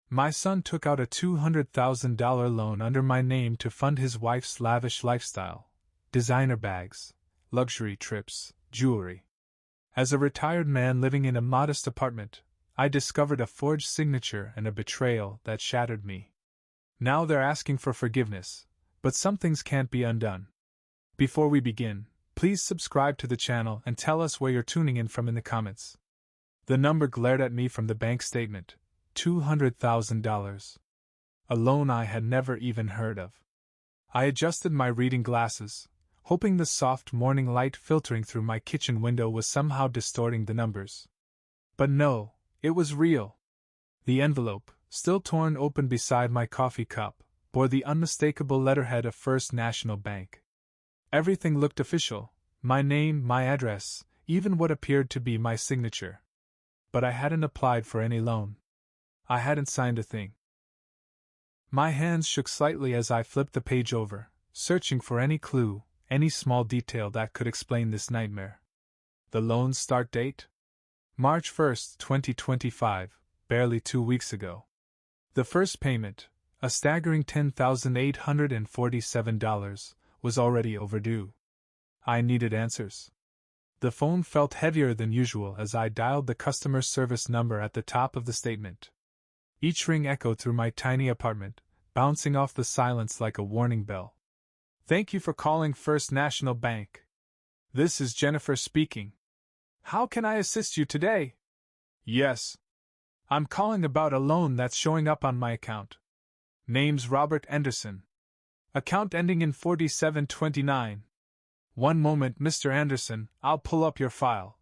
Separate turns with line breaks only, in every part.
My son took out a $200,000 loan under my name to fund his wife's lavish lifestyle: designer bags, luxury trips, jewelry. As a retired man living in a modest apartment, I discovered a forged signature and a betrayal that shattered me. Now they're asking for forgiveness, but some things can't be undone. Before we begin, please subscribe to the channel and tell us where you're tuning in from in the comments. The number glared at me from the bank statement: $200,000. A loan I had never even heard of. I adjusted my reading glasses, hoping the soft morning light filtering through my kitchen window was somehow distorting the numbers. But no, it was real. The envelope, still torn open beside my coffee cup, bore the unmistakable letterhead of First National Bank. Everything looked official: my name, my address, even what appeared to be my signature. But I hadn't applied for any loan. I hadn't signed a thing. My hands shook slightly as I flipped the page over, searching for any clue, any small detail that could explain this nightmare. The loan's start date? March 1st, 2025, barely 2 weeks ago. The first payment, a staggering $10,847, was already overdue. I needed answers. The phone felt heavier than usual as I dialed the customer service number at the top of the statement. Each ring echoed through my tiny apartment, bouncing off the silence like a warning bell. "Thank you for calling First National Bank. This is Jennifer speaking. How can I assist you today?" "Yes. I'm calling about a loan that's showing up on my account. Name's Robert Anderson. Account ending in 4729. One moment, Mr. Anderson, I'll pull up your file.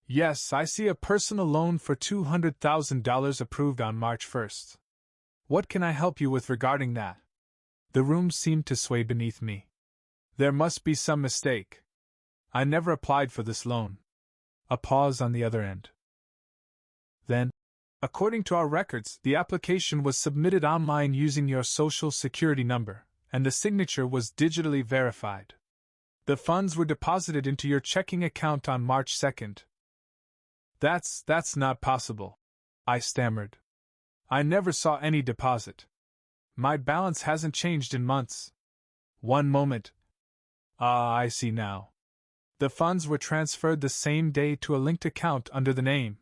Yes, I see a personal loan for $200,000 approved on March 1st. What can I help you with regarding that?" The room seemed to sway beneath me. There must be some mistake. I never applied for this loan. A pause on the other end. Then, according to our records, the application was submitted online using your social security number, and the signature was digitally verified. The funds were deposited into your checking account on March 2nd. That's not possible," I stammered. "I never saw any deposit. My balance hasn't changed in months." "One moment. I see now. The funds were transferred the same day to a linked account under the name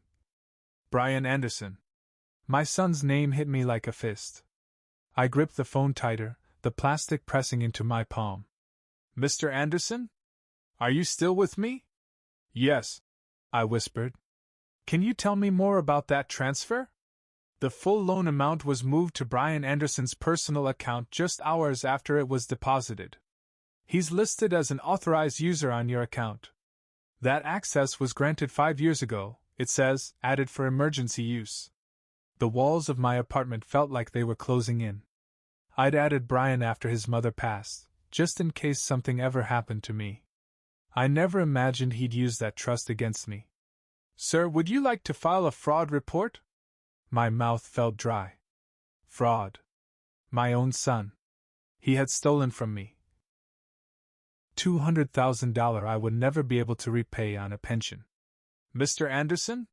Brian Anderson." My son's name hit me like a fist. I gripped the phone tighter, the plastic pressing into my palm. "Mr. Anderson? Are you still with me?" "Yes," I whispered. "Can you tell me more about that transfer?" "The full loan amount was moved to Brian Anderson's personal account just hours after it was deposited. He's listed as an authorized user on your account. That access was granted 5 years ago, it says, added for emergency use." The walls of my apartment felt like they were closing in. I'd added Brian after his mother passed, just in case something ever happened to me. I never imagined he'd use that trust against me. "Sir, would you like to file a fraud report?" My mouth felt dry. Fraud. My own son. He had stolen from me $200,000 I would never be able to repay on a pension. "Mr. Anderson?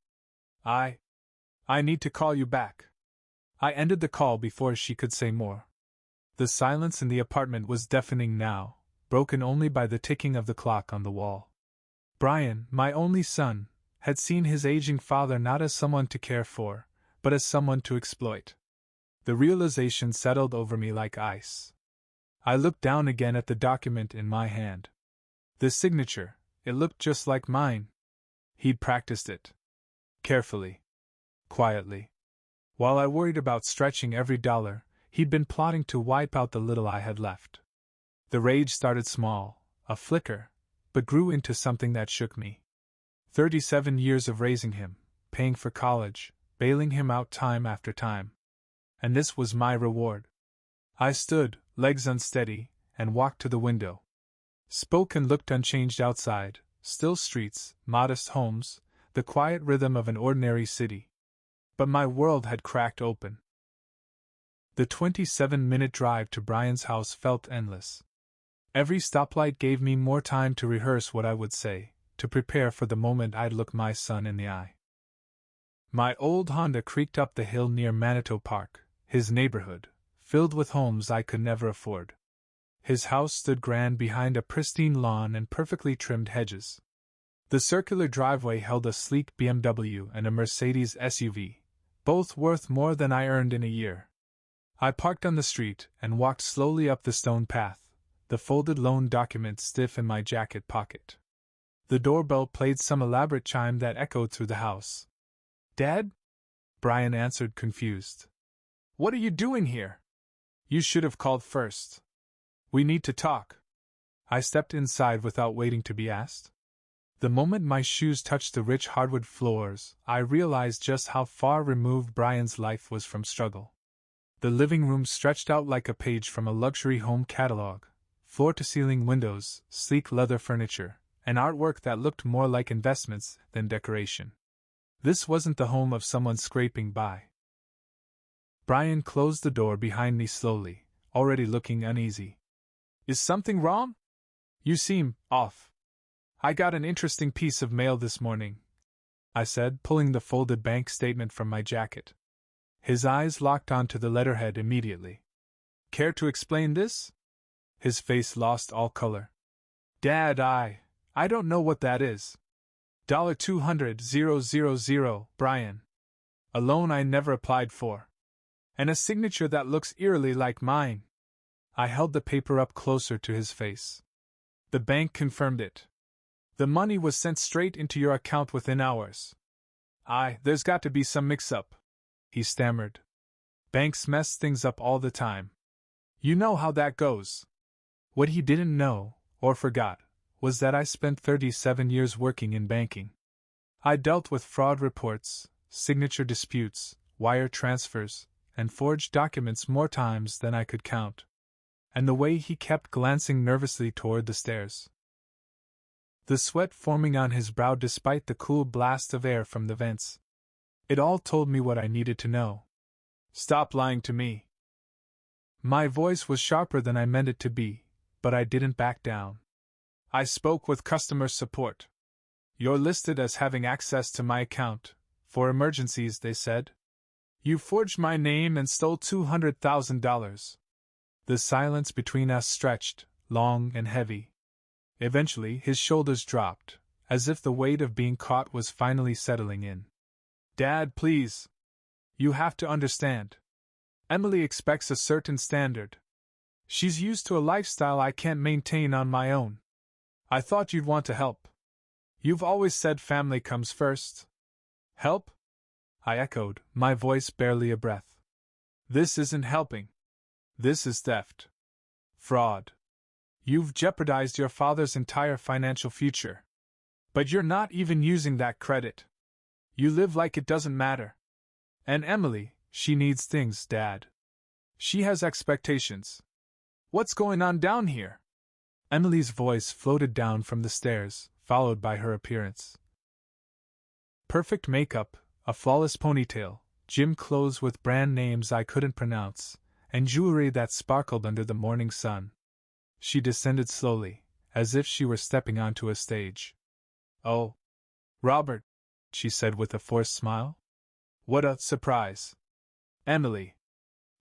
I need to call you back." I ended the call before she could say more. The silence in the apartment was deafening now, broken only by the ticking of the clock on the wall. Brian, my only son, had seen his aging father not as someone to care for, but as someone to exploit. The realization settled over me like ice. I looked down again at the document in my hand. The signature, it looked just like mine. He'd practiced it. Carefully. Quietly. While I worried about stretching every dollar, he'd been plotting to wipe out the little I had left. The rage started small, a flicker, but grew into something that shook me. 37 years of raising him, paying for college, bailing him out time after time. And this was my reward. I stood, legs unsteady, and walked to the window. Spoke and looked unchanged outside, still streets, modest homes, the quiet rhythm of an ordinary city. But my world had cracked open. The 27-minute drive to Brian's house felt endless. Every stoplight gave me more time to rehearse what I would say, to prepare for the moment I'd look my son in the eye. My old Honda creaked up the hill near Manitou Park, his neighborhood, filled with homes I could never afford. His house stood grand behind a pristine lawn and perfectly trimmed hedges. The circular driveway held a sleek BMW and a Mercedes SUV, both worth more than I earned in a year. I parked on the street and walked slowly up the stone path, the folded loan document stiff in my jacket pocket. The doorbell played some elaborate chime that echoed through the house. "Dad?" Brian answered, confused. "What are you doing here? You should have called first. We need to talk." I stepped inside without waiting to be asked. The moment my shoes touched the rich hardwood floors, I realized just how far removed Brian's life was from struggle. The living room stretched out like a page from a luxury home catalog, floor-to-ceiling windows, sleek leather furniture, and artwork that looked more like investments than decoration. This wasn't the home of someone scraping by. Brian closed the door behind me slowly, already looking uneasy. "Is something wrong? You seem off." "I got an interesting piece of mail this morning," I said, pulling the folded bank statement from my jacket. His eyes locked onto the letterhead immediately. "Care to explain this?" His face lost all color. "Dad, I don't know what that is. $200,000, Brian. A loan I never applied for. And a signature that looks eerily like mine." I held the paper up closer to his face. "The bank confirmed it. The money was sent straight into your account within hours." There's got to be some mix-up," he stammered. "Banks mess things up all the time. You know how that goes." What he didn't know, or forgot, was that I spent 37 years working in banking. I dealt with fraud reports, signature disputes, wire transfers, and forged documents more times than I could count. And the way he kept glancing nervously toward the stairs, the sweat forming on his brow despite the cool blast of air from the vents. It all told me what I needed to know. "Stop lying to me." My voice was sharper than I meant it to be, but I didn't back down. "I spoke with customer support. You're listed as having access to my account, for emergencies, they said. You forged my name and stole $200,000. The silence between us stretched, long and heavy. Eventually his shoulders dropped, as if the weight of being caught was finally settling in. "Dad, please. You have to understand. Emily expects a certain standard. She's used to a lifestyle I can't maintain on my own. I thought you'd want to help. You've always said family comes first." "Help?" I echoed, my voice barely a breath. "This isn't helping. This is theft. Fraud. You've jeopardized your father's entire financial future. But you're not even using that credit. You live like it doesn't matter. And Emily, she needs things, Dad. She has expectations. What's going on down here?" Emily's voice floated down from the stairs, followed by her appearance. Perfect makeup, a flawless ponytail, gym clothes with brand names I couldn't pronounce, and jewelry that sparkled under the morning sun. She descended slowly, as if she were stepping onto a stage. "Oh, Robert," she said with a forced smile. "What a surprise." "Emily."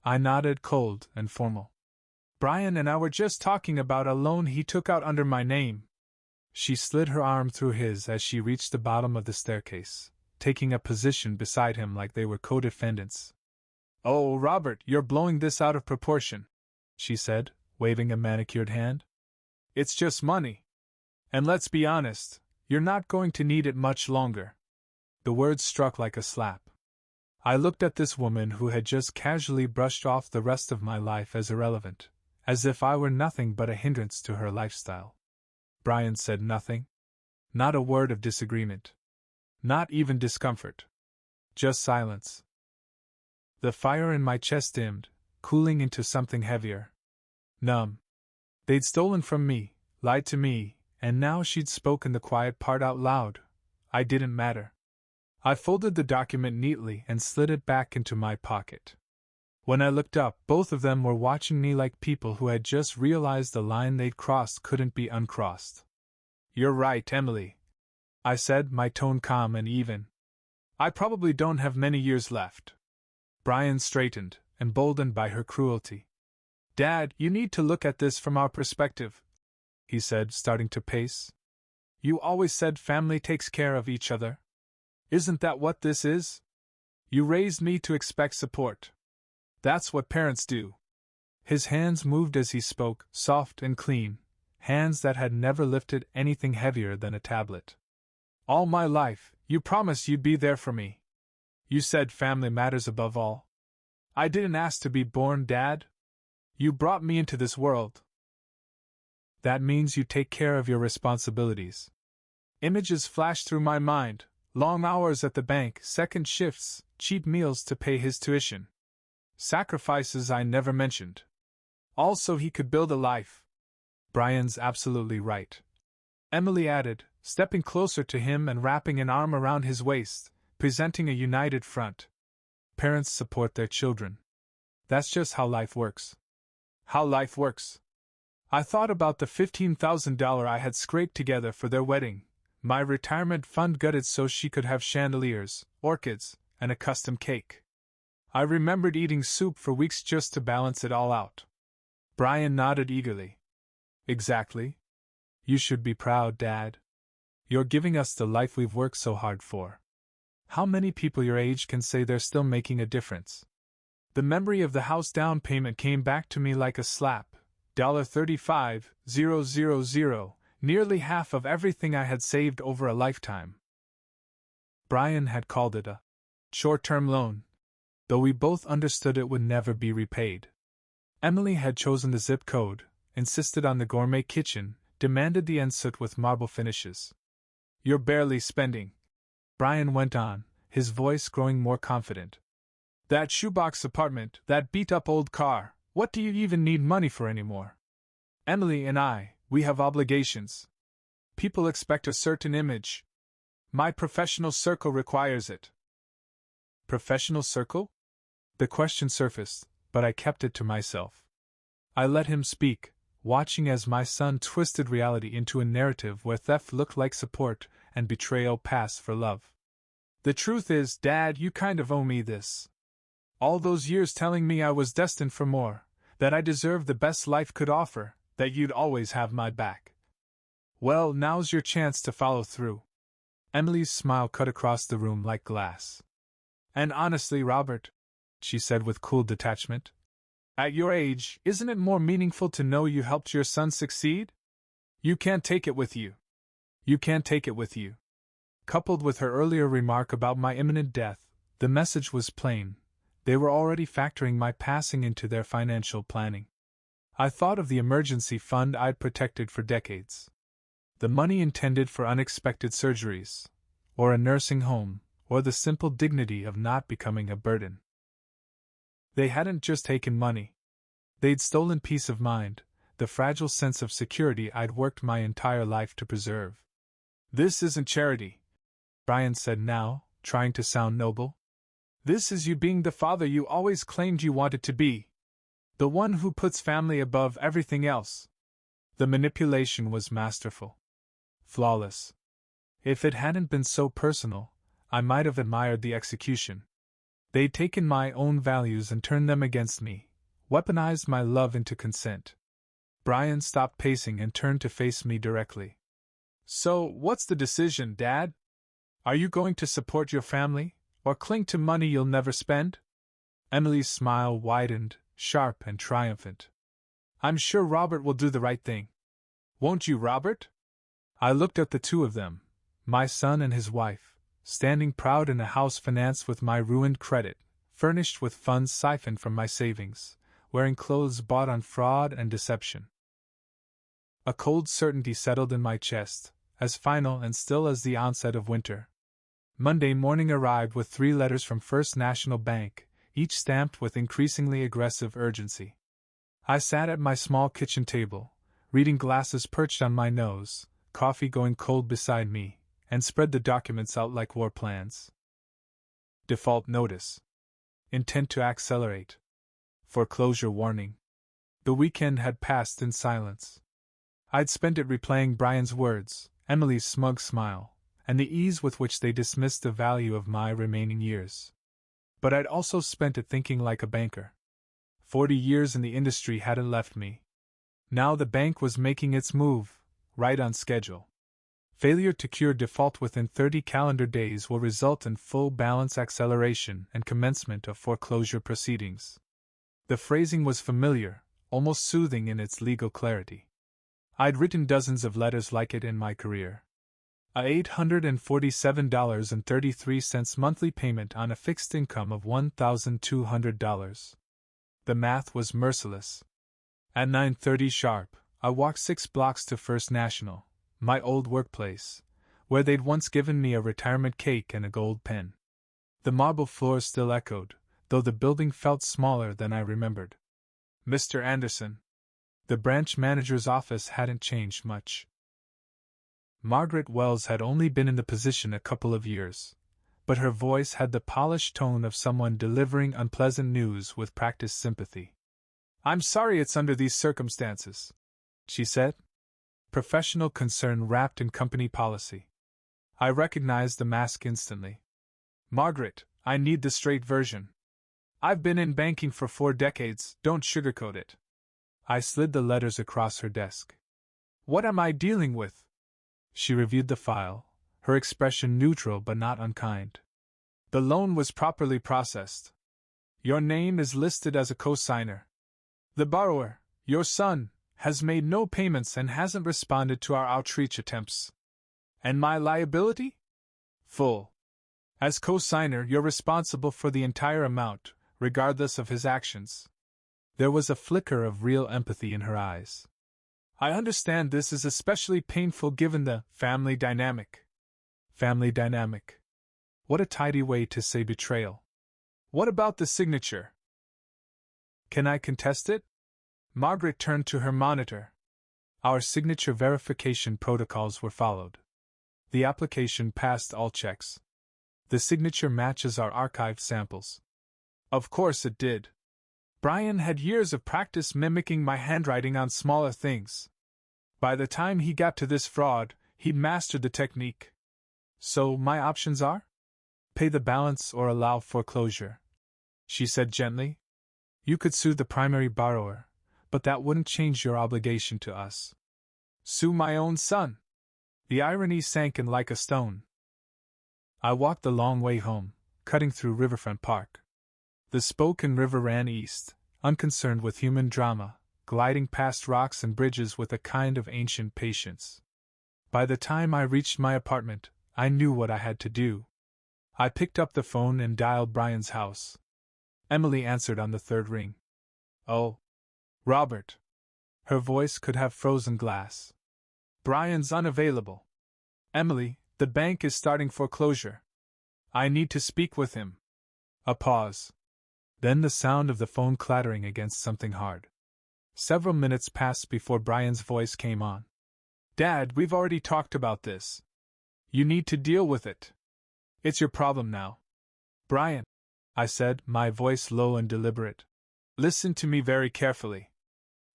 I nodded, cold and formal. "Brian and I were just talking about a loan he took out under my name." She slid her arm through his as she reached the bottom of the staircase, taking a position beside him like they were co-defendants. "Oh, Robert, you're blowing this out of proportion," she said, waving a manicured hand. "It's just money. And let's be honest, you're not going to need it much longer." The words struck like a slap. I looked at this woman who had just casually brushed off the rest of my life as irrelevant, as if I were nothing but a hindrance to her lifestyle. Brian said nothing. Not a word of disagreement. Not even discomfort. Just silence. The fire in my chest dimmed, cooling into something heavier. Numb. They'd stolen from me, lied to me, and now she'd spoken the quiet part out loud. I didn't matter. I folded the document neatly and slid it back into my pocket. When I looked up, both of them were watching me like people who had just realized the line they'd crossed couldn't be uncrossed. "You're right, Emily," I said, my tone calm and even. I probably don't have many years left. Brian straightened, emboldened by her cruelty. Dad, you need to look at this from our perspective, he said, starting to pace. You always said family takes care of each other. Isn't that what this is? You raised me to expect support. That's what parents do. His hands moved as he spoke, soft and clean, hands that had never lifted anything heavier than a tablet. All my life, you promised you'd be there for me. You said family matters above all. I didn't ask to be born, Dad. You brought me into this world. That means you take care of your responsibilities. Images flashed through my mind, long hours at the bank, second shifts, cheap meals to pay his tuition. Sacrifices I never mentioned. Also, he could build a life. Brian's absolutely right, Emily added, stepping closer to him and wrapping an arm around his waist, presenting a united front. Parents support their children. That's just how life works. How life works. I thought about the $15,000 I had scraped together for their wedding, my retirement fund gutted so she could have chandeliers, orchids, and a custom cake. I remembered eating soup for weeks just to balance it all out. Brian nodded eagerly. Exactly. You should be proud, Dad. You're giving us the life we've worked so hard for. How many people your age can say they're still making a difference? The memory of the house down payment came back to me like a slap. $35,000, nearly half of everything I had saved over a lifetime. Brian had called it a short-term loan, though we both understood it would never be repaid. Emily had chosen the zip code, insisted on the gourmet kitchen, demanded the ensuite with marble finishes. You're barely spending, Brian went on, his voice growing more confident. That shoebox apartment, that beat-up old car, what do you even need money for anymore? Emily and I, we have obligations. People expect a certain image. My professional circle requires it. Professional circle? The question surfaced, but I kept it to myself. I let him speak, watching as my son twisted reality into a narrative where theft looked like support and betrayal passed for love. The truth is, Dad, you kind of owe me this. All those years telling me I was destined for more, that I deserved the best life could offer, that you'd always have my back. Well, now's your chance to follow through. Emily's smile cut across the room like glass. And honestly, Robert, she said with cool detachment, at your age, isn't it more meaningful to know you helped your son succeed? You can't take it with you. You can't take it with you. Coupled with her earlier remark about my imminent death, the message was plain. They were already factoring my passing into their financial planning. I thought of the emergency fund I'd protected for decades. The money intended for unexpected surgeries, or a nursing home, or the simple dignity of not becoming a burden. They hadn't just taken money. They'd stolen peace of mind, the fragile sense of security I'd worked my entire life to preserve. This isn't charity, Brian said now, trying to sound noble. This is you being the father you always claimed you wanted to be. The one who puts family above everything else. The manipulation was masterful. Flawless. If it hadn't been so personal, I might have admired the execution. They'd taken my own values and turned them against me, weaponized my love into consent. Brian stopped pacing and turned to face me directly. So, what's the decision, Dad? Are you going to support your family, or cling to money you'll never spend? Emily's smile widened, sharp and triumphant. I'm sure Robert will do the right thing. Won't you, Robert? I looked at the two of them, my son and his wife, standing proud in a house financed with my ruined credit, furnished with funds siphoned from my savings, wearing clothes bought on fraud and deception. A cold certainty settled in my chest, as final and still as the onset of winter. Monday morning arrived with 3 letters from First National Bank, each stamped with increasingly aggressive urgency. I sat at my small kitchen table, reading glasses perched on my nose, coffee going cold beside me, and spread the documents out like war plans. Default notice. Intent to accelerate. Foreclosure warning. The weekend had passed in silence. I'd spent it replaying Brian's words, Emily's smug smile, and the ease with which they dismissed the value of my remaining years. But I'd also spent it thinking like a banker. 40 years in the industry hadn't left me. Now the bank was making its move, right on schedule. Failure to cure default within 30 calendar days will result in full balance acceleration and commencement of foreclosure proceedings. The phrasing was familiar, almost soothing in its legal clarity. I'd written dozens of letters like it in my career. A $847.33 monthly payment on a fixed income of $1,200. The math was merciless. At 9:30 sharp, I walked 6 blocks to First National, my old workplace, where they'd once given me a retirement cake and a gold pen. The marble floors still echoed, though the building felt smaller than I remembered. Mr. Anderson. The branch manager's office hadn't changed much. Margaret Wells had only been in the position a couple of years, but her voice had the polished tone of someone delivering unpleasant news with practiced sympathy. "I'm sorry it's under these circumstances," she said. Professional concern wrapped in company policy. I recognized the mask instantly. "Margaret, I need the straight version. I've been in banking for 4 decades, don't sugarcoat it." I slid the letters across her desk. "What am I dealing with?" She reviewed the file, her expression neutral but not unkind. "The loan was properly processed. Your name is listed as a co-signer. The borrower, your son, has made no payments and hasn't responded to our outreach attempts. And my liability? Full. As co-signer, you're responsible for the entire amount, regardless of his actions." There was a flicker of real empathy in her eyes. "I understand this is especially painful given the family dynamic." Family dynamic. What a tidy way to say betrayal. "What about the signature? Can I contest it?" Margaret turned to her monitor. Our signature verification protocols were followed. The application passed all checks. The signature matches our archived samples. Of course it did. Brian had years of practice mimicking my handwriting on smaller things. By the time he got to this fraud, he'd mastered the technique. "So my options are? Pay the balance or allow foreclosure," she said gently. "You could sue the primary borrower, but that wouldn't change your obligation to us." "Sue my own son?" The irony sank in like a stone. I walked the long way home, cutting through Riverfront Park. The Spoken River ran east, unconcerned with human drama, gliding past rocks and bridges with a kind of ancient patience. By the time I reached my apartment, I knew what I had to do. I picked up the phone and dialed Brian's house. Emily answered on the 3rd ring. "Oh, Robert." Her voice could have frozen glass. "Brian's unavailable. Emily, the bank is starting foreclosure. I need to speak with him." A pause. Then the sound of the phone clattering against something hard. Several minutes passed before Brian's voice came on. "Dad, we've already talked about this. You need to deal with it. It's your problem now." "Brian," I said, my voice low and deliberate, "listen to me very carefully.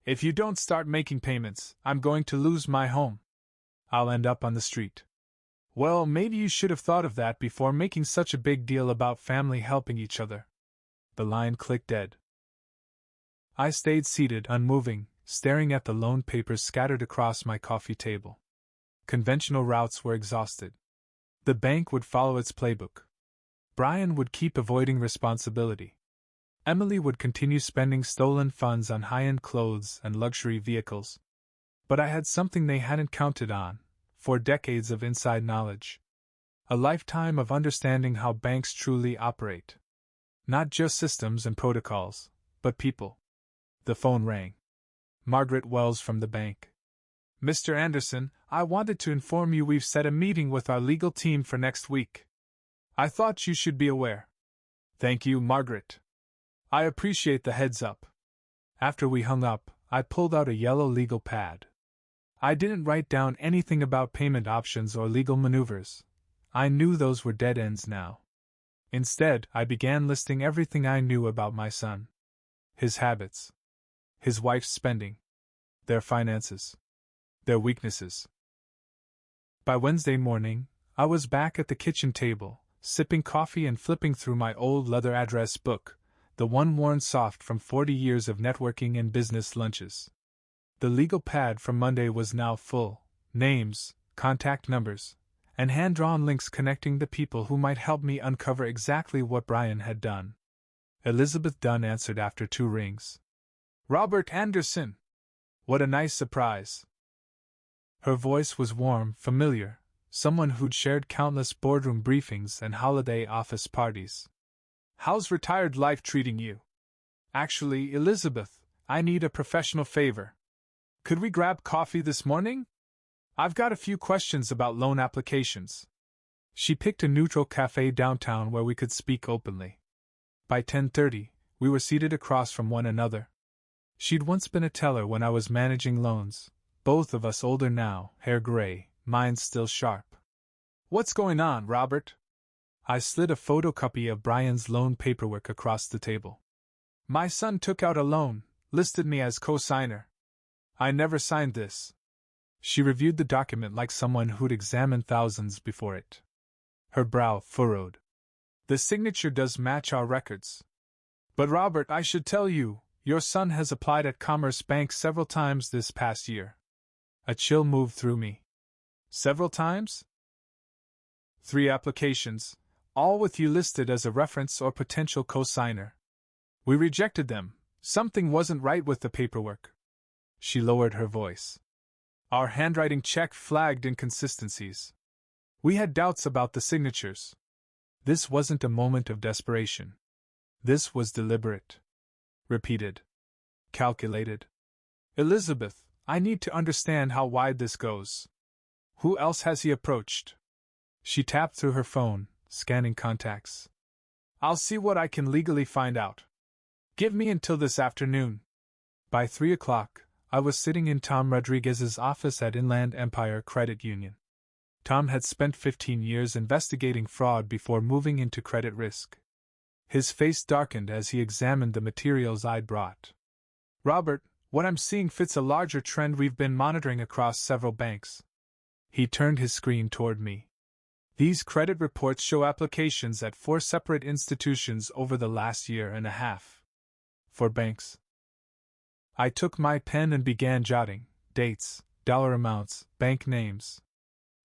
If you don't start making payments, I'm going to lose my home. I'll end up on the street." "Well, maybe you should have thought of that before making such a big deal about family helping each other." The line clicked dead. I stayed seated, unmoving, staring at the loan papers scattered across my coffee table. Conventional routes were exhausted. The bank would follow its playbook. Brian would keep avoiding responsibility. Emily would continue spending stolen funds on high-end clothes and luxury vehicles. But I had something they hadn't counted on: 4 decades of inside knowledge. A lifetime of understanding how banks truly operate. Not just systems and protocols, but people. The phone rang. Margaret Wells from the bank. "Mr. Anderson, I wanted to inform you we've set a meeting with our legal team for next week. I thought you should be aware." "Thank you, Margaret. I appreciate the heads up." After we hung up, I pulled out a yellow legal pad. I didn't write down anything about payment options or legal maneuvers. I knew those were dead ends now. Instead, I began listing everything I knew about my son. His habits. His wife's spending. Their finances. Their weaknesses. By Wednesday morning, I was back at the kitchen table, sipping coffee and flipping through my old leather address book, the one worn soft from 40 years of networking and business lunches. The legal pad from Monday was now full: names, contact numbers, and hand-drawn links connecting the people who might help me uncover exactly what Brian had done. Elizabeth Dunn answered after 2 rings. "Robert Anderson! What a nice surprise!" Her voice was warm, familiar, someone who'd shared countless boardroom briefings and holiday office parties. "How's retired life treating you?" "Actually, Elizabeth, I need a professional favor. Could we grab coffee this morning? I've got a few questions about loan applications." She picked a neutral cafe downtown where we could speak openly. By 10:30, we were seated across from one another. She'd once been a teller when I was managing loans, both of us older now, hair gray, mind still sharp. "What's going on, Robert?" I slid a photocopy of Brian's loan paperwork across the table. "My son took out a loan, listed me as co-signer. I never signed this." She reviewed the document like someone who'd examined thousands before it. Her brow furrowed. "The signature does match our records. But Robert, I should tell you, your son has applied at Commerce Bank several times this past year." A chill moved through me. "Several times?" "3 applications, all with you listed as a reference or potential co-signer. We rejected them. Something wasn't right with the paperwork." She lowered her voice. "Our handwriting check flagged inconsistencies. We had doubts about the signatures." This wasn't a moment of desperation. This was deliberate. Repeated. Calculated. "Elizabeth, I need to understand how wide this goes. Who else has he approached?" She tapped through her phone, scanning contacts. "I'll see what I can legally find out. Give me until this afternoon." By 3 o'clock, I was sitting in Tom Rodriguez's office at Inland Empire Credit Union. Tom had spent 15 years investigating fraud before moving into credit risk. His face darkened as he examined the materials I'd brought. "Robert, what I'm seeing fits a larger trend we've been monitoring across several banks." He turned his screen toward me. "These credit reports show applications at 4 separate institutions over the last year and a half. 4 banks." I took my pen and began jotting dates, dollar amounts, bank names.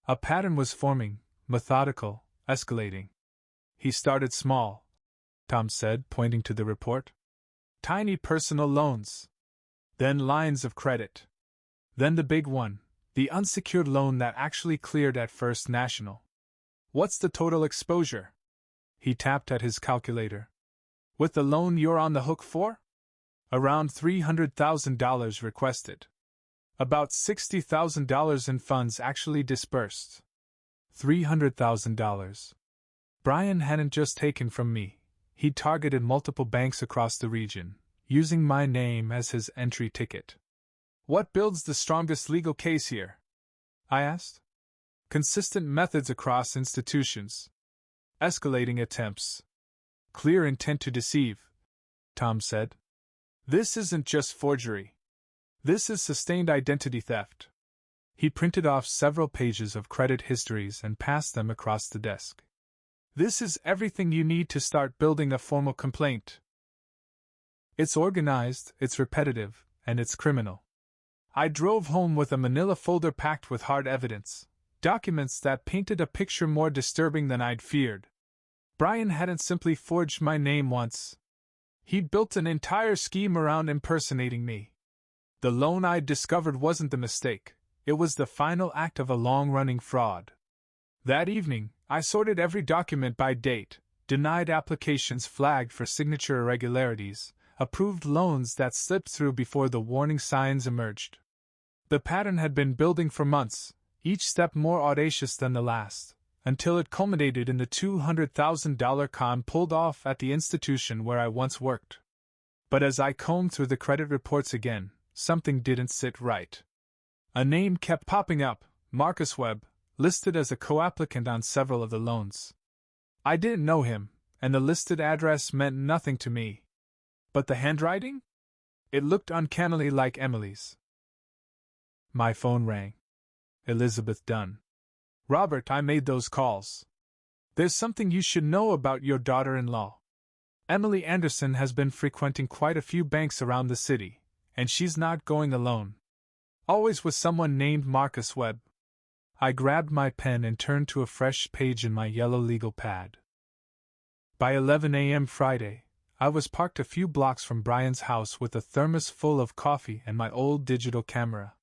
A pattern was forming, methodical, escalating. "He started small," Tom said, pointing to the report. "Tiny personal loans. Then lines of credit. Then the big one, the unsecured loan that actually cleared at First National. What's the total exposure?" He tapped at his calculator. "With the loan you're on the hook for?" "Around $300,000 requested. About $60,000 in funds actually dispersed." $300,000. Brian hadn't just taken from me, he'd targeted multiple banks across the region, using my name as his entry ticket. "What builds the strongest legal case here?" I asked. "Consistent methods across institutions. Escalating attempts. Clear intent to deceive," Tom said. "This isn't just forgery. This is sustained identity theft." He printed off several pages of credit histories and passed them across the desk. "This is everything you need to start building a formal complaint. It's organized, it's repetitive, and it's criminal." I drove home with a manila folder packed with hard evidence, documents that painted a picture more disturbing than I'd feared. Brian hadn't simply forged my name once. He'd built an entire scheme around impersonating me. The loan I'd discovered wasn't the mistake, it was the final act of a long-running fraud. That evening, I sorted every document by date, denied applications flagged for signature irregularities, approved loans that slipped through before the warning signs emerged. The pattern had been building for months, each step more audacious than the last, until it culminated in the $200,000 con pulled off at the institution where I once worked. But as I combed through the credit reports again, something didn't sit right. A name kept popping up, Marcus Webb, listed as a co-applicant on several of the loans. I didn't know him, and the listed address meant nothing to me. But the handwriting? It looked uncannily like Emily's. My phone rang. Elizabeth Dunn. Robert, I made those calls. There's something you should know about your daughter-in-law. Emily Anderson has been frequenting quite a few banks around the city, and she's not going alone. Always with someone named Marcus Webb. I grabbed my pen and turned to a fresh page in my yellow legal pad. By 11 a.m. Friday, I was parked a few blocks from Brian's house with a thermos full of coffee and my old digital camera.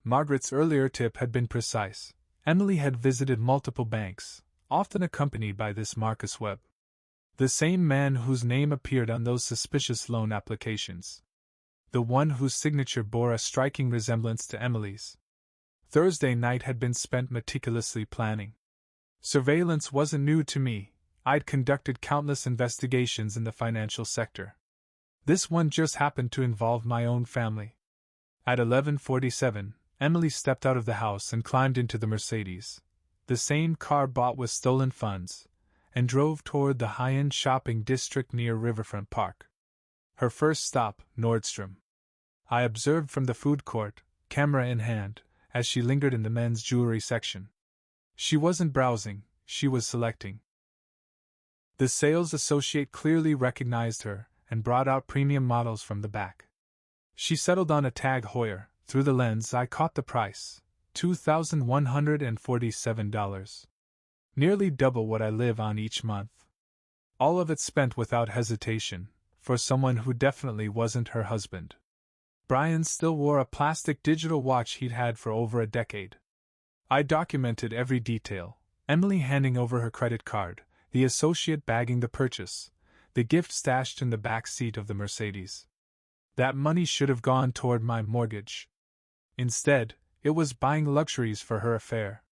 Margaret's earlier tip had been precise. Emily had visited multiple banks, often accompanied by this Marcus Webb. The same man whose name appeared on those suspicious loan applications. The one whose signature bore a striking resemblance to Emily's. Thursday night had been spent meticulously planning. Surveillance wasn't new to me. I'd conducted countless investigations in the financial sector. This one just happened to involve my own family. At 11:47, Emily stepped out of the house and climbed into the Mercedes, the same car bought with stolen funds, and drove toward the high-end shopping district near Riverfront Park. Her first stop, Nordstrom. I observed from the food court, camera in hand, as she lingered in the men's jewelry section. She wasn't browsing, she was selecting. The sales associate clearly recognized her and brought out premium models from the back. She settled on a Tag Heuer. Through the lens, I caught the price, $2,147. Nearly double what I live on each month. All of it spent without hesitation, for someone who definitely wasn't her husband. Brian still wore a plastic digital watch he'd had for over a decade. I documented every detail, Emily handing over her credit card, the associate bagging the purchase, the gift stashed in the back seat of the Mercedes. That money should have gone toward my mortgage. Instead, it was buying luxuries for her affair.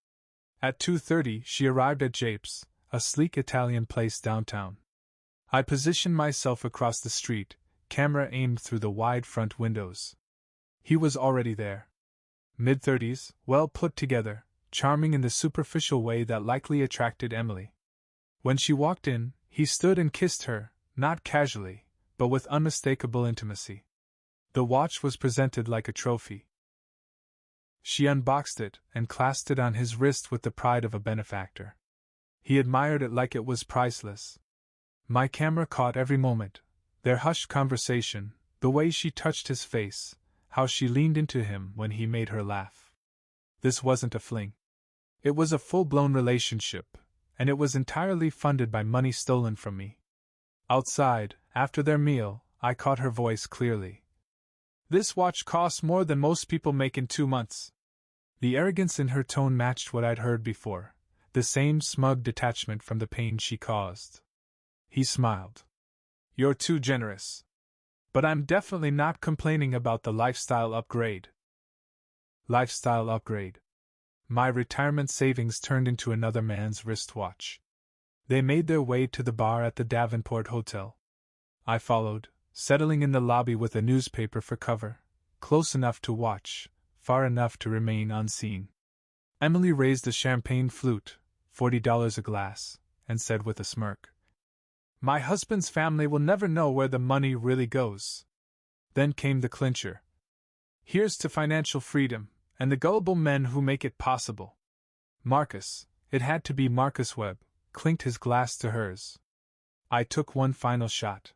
At 2:30, she arrived at Japes, a sleek Italian place downtown. I positioned myself across the street, camera aimed through the wide front windows. He was already there. Mid-30s, well put together, charming in the superficial way that likely attracted Emily. When she walked in, he stood and kissed her, not casually, but with unmistakable intimacy. The watch was presented like a trophy. She unboxed it and clasped it on his wrist with the pride of a benefactor. He admired it like it was priceless. My camera caught every moment, their hushed conversation, the way she touched his face, how she leaned into him when he made her laugh. This wasn't a fling. It was a full-blown relationship, and it was entirely funded by money stolen from me. Outside, after their meal, I caught her voice clearly. "This watch costs more than most people make in 2 months." The arrogance in her tone matched what I'd heard before, the same smug detachment from the pain she caused. He smiled. "You're too generous. But I'm definitely not complaining about the lifestyle upgrade." Lifestyle upgrade. My retirement savings turned into another man's wristwatch. They made their way to the bar at the Davenport Hotel. I followed, settling in the lobby with a newspaper for cover, close enough to watch, far enough to remain unseen. Emily raised a champagne flute, $40 a glass, and said with a smirk, "My husband's family will never know where the money really goes." Then came the clincher. "Here's to financial freedom, and the gullible men who make it possible." Marcus, it had to be Marcus Webb, clinked his glass to hers. I took one final shot.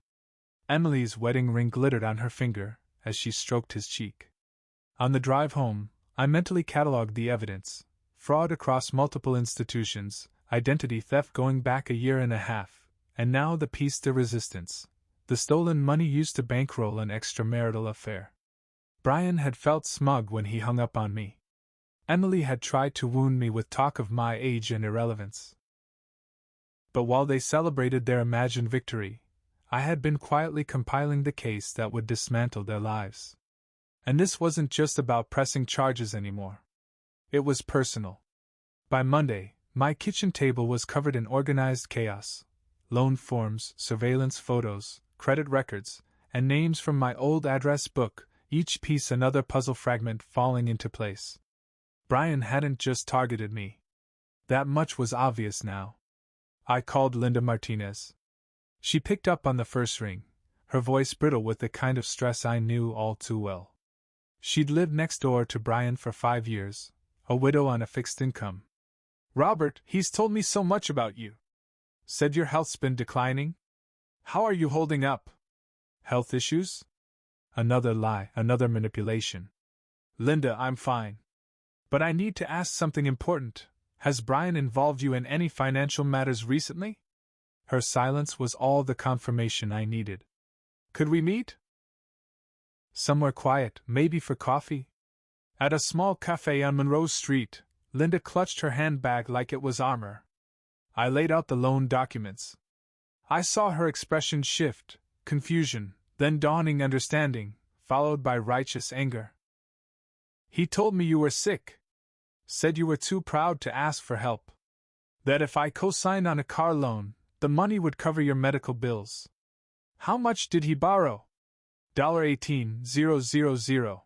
Emily's wedding ring glittered on her finger as she stroked his cheek. On the drive home, I mentally catalogued the evidence: fraud across multiple institutions, identity theft going back a year and a half, and now the piece de resistance, the stolen money used to bankroll an extramarital affair. Brian had felt smug when he hung up on me. Emily had tried to wound me with talk of my age and irrelevance. But while they celebrated their imagined victory, I had been quietly compiling the case that would dismantle their lives. And this wasn't just about pressing charges anymore. It was personal. By Monday, my kitchen table was covered in organized chaos: loan forms, surveillance photos, credit records, and names from my old address book, each piece another puzzle fragment falling into place. Brian hadn't just targeted me. That much was obvious now. I called Linda Martinez. She picked up on the first ring, her voice brittle with the kind of stress I knew all too well. She'd lived next door to Brian for 5 years, a widow on a fixed income. Robert, he's told me so much about you. Said your health's been declining? How are you holding up? Health issues? Another lie, another manipulation. Linda, I'm fine. But I need to ask something important. Has Brian involved you in any financial matters recently? Her silence was all the confirmation I needed. Could we meet? Somewhere quiet, maybe for coffee? At a small cafe on Monroe Street. Linda clutched her handbag like it was armor. I laid out the loan documents. I saw her expression shift, confusion, then dawning understanding, followed by righteous anger. He told me you were sick. Said you were too proud to ask for help. That if I co-signed on a car loan, the money would cover your medical bills. How much did he borrow? $18,000.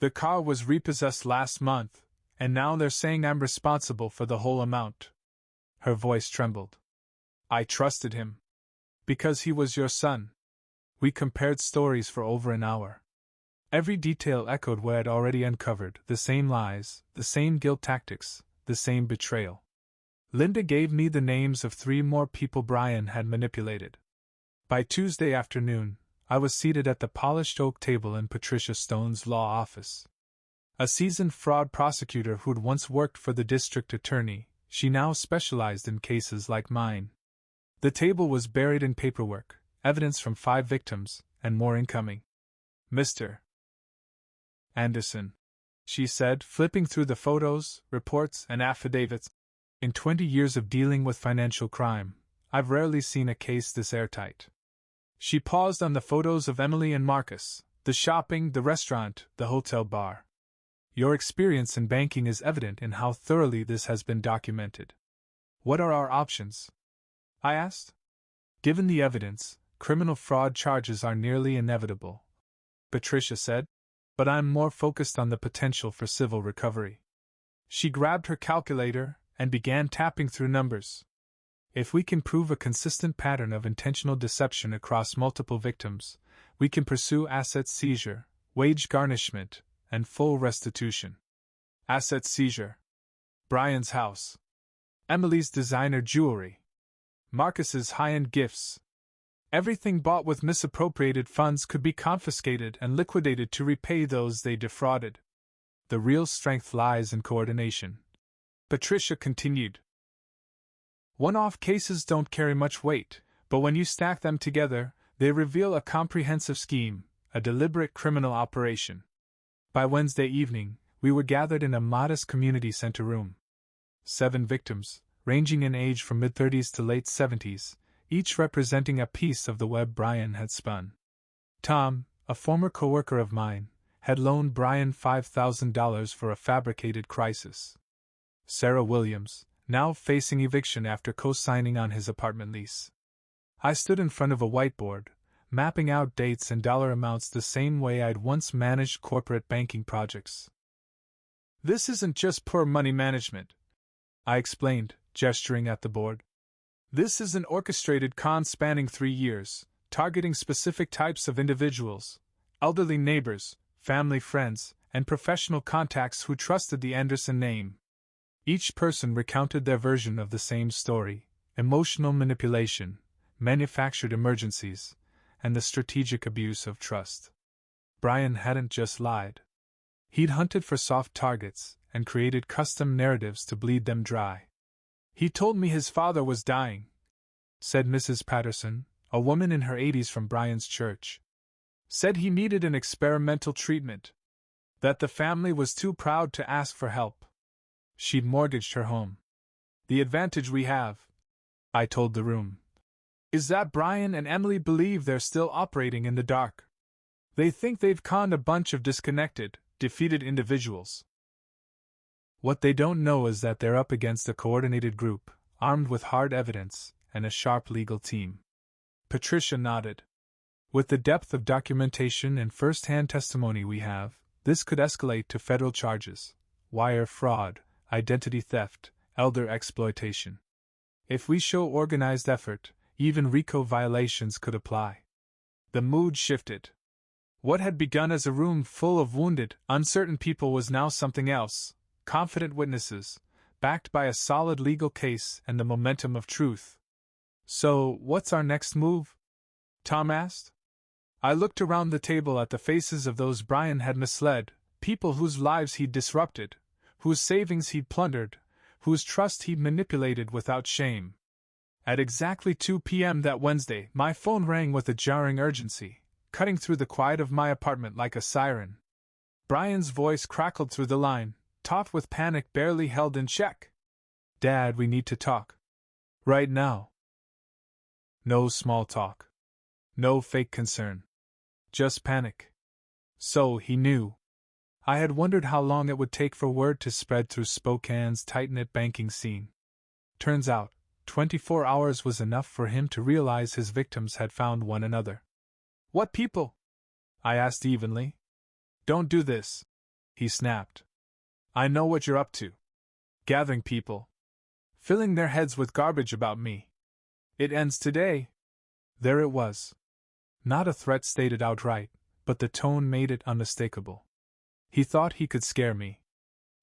The car was repossessed last month, and now they're saying I'm responsible for the whole amount. Her voice trembled. I trusted him. Because he was your son. We compared stories for over an hour. Every detail echoed what I'd already uncovered, the same lies, the same guilt tactics, the same betrayal. Linda gave me the names of 3 more people Brian had manipulated. By Tuesday afternoon, I was seated at the polished oak table in Patricia Stone's law office. A seasoned fraud prosecutor who'd once worked for the district attorney, she now specialized in cases like mine. The table was buried in paperwork, evidence from 5 victims, and more incoming. Mr. Anderson, she said, flipping through the photos, reports, and affidavits. In 20 years of dealing with financial crime, I've rarely seen a case this airtight. She paused on the photos of Emily and Marcus, the shopping, the restaurant, the hotel bar. Your experience in banking is evident in how thoroughly this has been documented. What are our options? I asked. Given the evidence, criminal fraud charges are nearly inevitable, Patricia said, but I'm more focused on the potential for civil recovery. She grabbed her calculator and began tapping through numbers. If we can prove a consistent pattern of intentional deception across multiple victims, we can pursue asset seizure, wage garnishment, and full restitution. Asset seizure. Brian's house. Emily's designer jewelry. Marcus's high-end gifts. Everything bought with misappropriated funds could be confiscated and liquidated to repay those they defrauded. The real strength lies in coordination. Patricia continued. One-off cases don't carry much weight, but when you stack them together, they reveal a comprehensive scheme, a deliberate criminal operation. By Wednesday evening, we were gathered in a modest community center room. 7 victims, ranging in age from mid-30s to late 70s, each representing a piece of the web Brian had spun. Tom, a former coworker of mine, had loaned Brian $5,000 for a fabricated crisis. Sarah Williams, now facing eviction after co-signing on his apartment lease. I stood in front of a whiteboard, mapping out dates and dollar amounts the same way I'd once managed corporate banking projects. This isn't just poor money management, I explained, gesturing at the board. This is an orchestrated con spanning 3 years, targeting specific types of individuals, elderly neighbors, family friends, and professional contacts who trusted the Anderson name. Each person recounted their version of the same story: emotional manipulation, manufactured emergencies, and the strategic abuse of trust. Brian hadn't just lied. He'd hunted for soft targets and created custom narratives to bleed them dry. He told me his father was dying, said Mrs. Patterson, a woman in her 80s from Brian's church. Said he needed an experimental treatment. That the family was too proud to ask for help. She'd mortgaged her home. The advantage we have, I told the room, is that Brian and Emily believe they're still operating in the dark. They think they've conned a bunch of disconnected, defeated individuals. What they don't know is that they're up against a coordinated group, armed with hard evidence, and a sharp legal team. Patricia nodded. With the depth of documentation and first-hand testimony we have, this could escalate to federal charges: wire fraud, identity theft, elder exploitation. If we show organized effort, even RICO violations could apply. The mood shifted. What had begun as a room full of wounded, uncertain people was now something else: confident witnesses, backed by a solid legal case and the momentum of truth. So, what's our next move? Tom asked. I looked around the table at the faces of those Brian had misled, people whose lives he'd disrupted, whose savings he'd plundered, whose trust he'd manipulated without shame. At exactly 2 p.m. that Wednesday, my phone rang with a jarring urgency, cutting through the quiet of my apartment like a siren. Brian's voice crackled through the line, taut with panic barely held in check. Dad, we need to talk. Right now. No small talk. No fake concern. Just panic. So he knew. I had wondered how long it would take for word to spread through Spokane's tight-knit banking scene. Turns out, 24 hours was enough for him to realize his victims had found one another. What people? I asked evenly. Don't do this, he snapped. I know what you're up to. Gathering people. Filling their heads with garbage about me. It ends today. There it was. Not a threat stated outright, but the tone made it unmistakable. He thought he could scare me.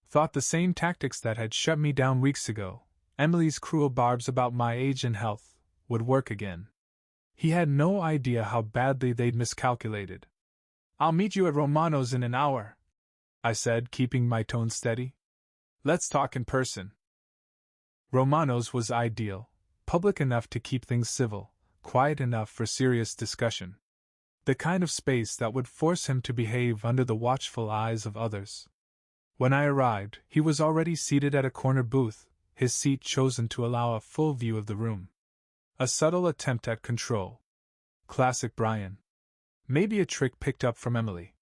Thought the same tactics that had shut me down weeks ago, Emily's cruel barbs about my age and health, would work again. He had no idea how badly they'd miscalculated. I'll meet you at Romano's in an hour, I said, keeping my tone steady. Let's talk in person. Romano's was ideal, public enough to keep things civil, quiet enough for serious discussion. The kind of space that would force him to behave under the watchful eyes of others. When I arrived, he was already seated at a corner booth, his seat chosen to allow a full view of the room. A subtle attempt at control. Classic Brian. Maybe a trick picked up from Emily.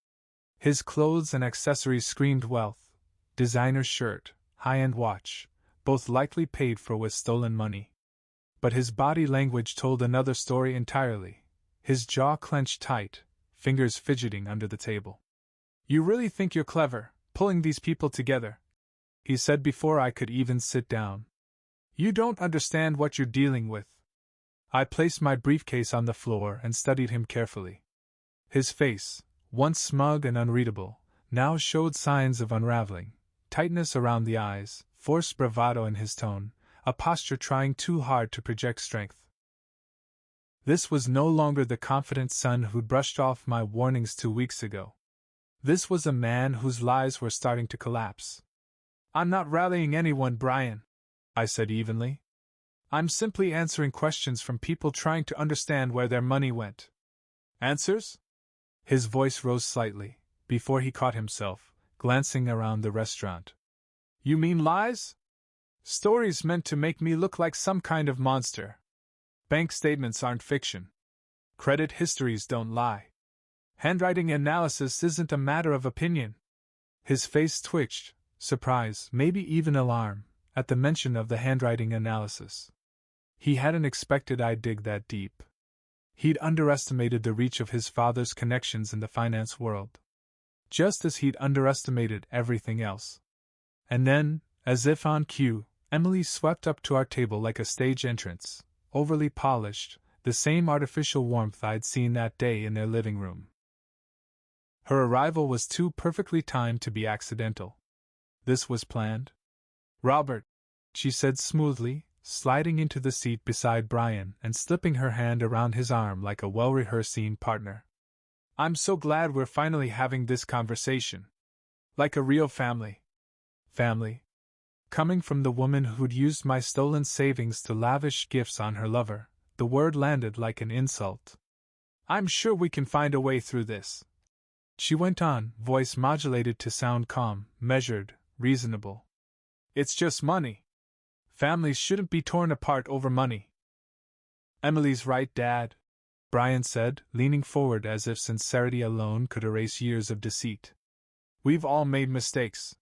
His clothes and accessories screamed wealth. Designer shirt, high-end watch, both likely paid for with stolen money. But his body language told another story entirely. His jaw clenched tight, fingers fidgeting under the table. You really think you're clever, pulling these people together? He said before I could even sit down. You don't understand what you're dealing with. I placed my briefcase on the floor and studied him carefully. His face, once smug and unreadable, now showed signs of unraveling, tightness around the eyes, forced bravado in his tone, a posture trying too hard to project strength. This was no longer the confident son who'd brushed off my warnings 2 weeks ago. This was a man whose lies were starting to collapse. I'm not rallying anyone, Brian, I said evenly. I'm simply answering questions from people trying to understand where their money went. Answers? His voice rose slightly, before he caught himself, glancing around the restaurant. You mean lies? Stories meant to make me look like some kind of monster. Bank statements aren't fiction. Credit histories don't lie. Handwriting analysis isn't a matter of opinion. His face twitched, surprise, maybe even alarm, at the mention of the handwriting analysis. He hadn't expected I'd dig that deep. He'd underestimated the reach of his father's connections in the finance world. Just as he'd underestimated everything else. And then, as if on cue, Emily swept up to our table like a stage entrance, overly polished, the same artificial warmth I'd seen that day in their living room. Her arrival was too perfectly timed to be accidental. This was planned. Robert, she said smoothly, sliding into the seat beside Brian and slipping her hand around his arm like a well-rehearsed scene partner. I'm so glad we're finally having this conversation. Like a real family. Family. Coming from the woman who'd used my stolen savings to lavish gifts on her lover, the word landed like an insult. I'm sure we can find a way through this. She went on, voice modulated to sound calm, measured, reasonable. It's just money. Families shouldn't be torn apart over money. Emily's right, Dad, Brian said, leaning forward as if sincerity alone could erase years of deceit. We've all made mistakes.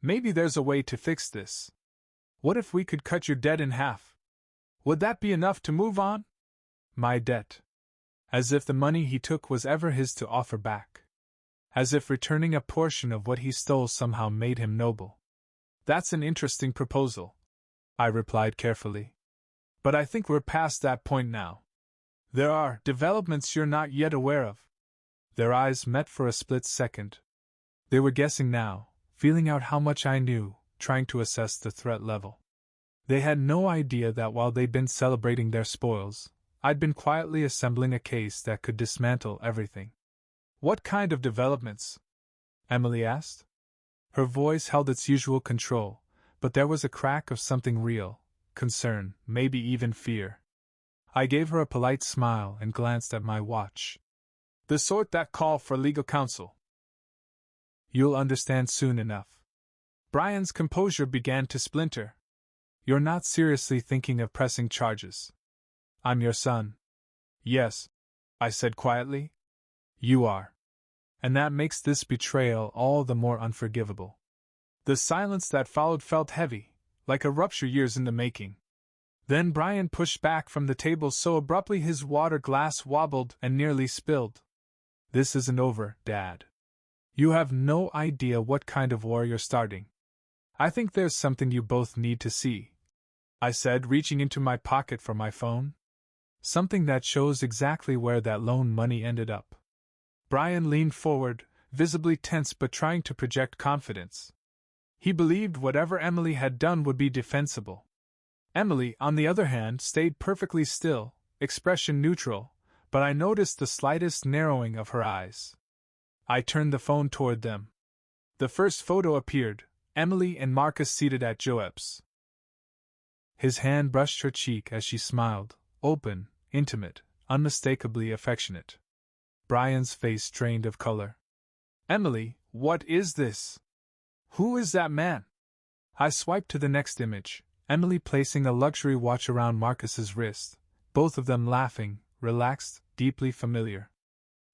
Maybe there's a way to fix this. What if we could cut your debt in half? Would that be enough to move on? My debt. As if the money he took was ever his to offer back. As if returning a portion of what he stole somehow made him noble. That's an interesting proposal, I replied carefully. But I think we're past that point now. There are developments you're not yet aware of. Their eyes met for a split second. They were guessing now, feeling out how much I knew, trying to assess the threat level. They had no idea that while they'd been celebrating their spoils, I'd been quietly assembling a case that could dismantle everything. "What kind of developments?" Emily asked. Her voice held its usual control, but there was a crack of something real, concern, maybe even fear. I gave her a polite smile and glanced at my watch. "The sort that call for legal counsel." "You'll understand soon enough." Brian's composure began to splinter. "You're not seriously thinking of pressing charges?" "I'm your son." "Yes," I said quietly. "You are. And that makes this betrayal all the more unforgivable." The silence that followed felt heavy, like a rupture years in the making. Then Brian pushed back from the table so abruptly his water glass wobbled and nearly spilled. "This isn't over, Dad. You have no idea what kind of war you're starting. I think there's something you both need to see," I said, reaching into my pocket for my phone. "Something that shows exactly where that loan money ended up." Brian leaned forward, visibly tense but trying to project confidence. He believed whatever Emily had done would be defensible. Emily, on the other hand, stayed perfectly still, expression neutral, but I noticed the slightest narrowing of her eyes. I turned the phone toward them. The first photo appeared, Emily and Marcus seated at Joeb's. His hand brushed her cheek as she smiled, open, intimate, unmistakably affectionate. Brian's face drained of color. "Emily, what is this? Who is that man?" I swiped to the next image, Emily placing a luxury watch around Marcus's wrist, both of them laughing, relaxed, deeply familiar.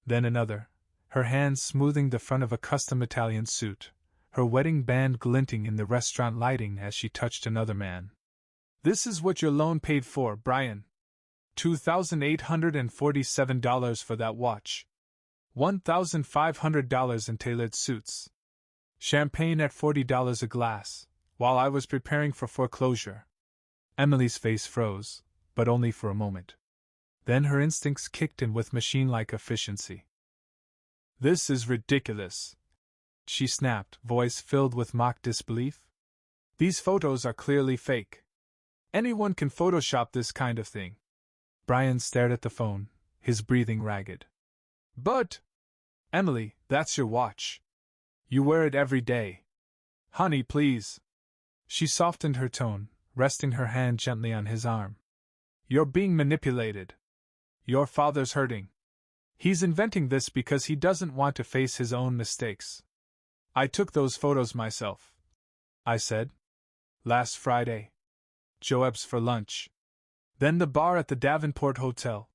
Then another, her hands smoothing the front of a custom Italian suit, her wedding band glinting in the restaurant lighting as she touched another man. "This is what your loan paid for, Brian. $2,847 for that watch. $1,500 in tailored suits. Champagne at $40 a glass, while I was preparing for foreclosure." Emily's face froze, but only for a moment. Then her instincts kicked in with machine-like efficiency. "This is ridiculous," she snapped, voice filled with mock disbelief. "These photos are clearly fake. Anyone can Photoshop this kind of thing." Brian stared at the phone, his breathing ragged. "But, Emily, that's your watch. You wear it every day. Honey, please." She softened her tone, resting her hand gently on his arm. "You're being manipulated. Your father's hurting. He's inventing this because he doesn't want to face his own mistakes. I took those photos myself," I said. "Last Friday. Joeb's for lunch. Then the bar at the Davenport Hotel.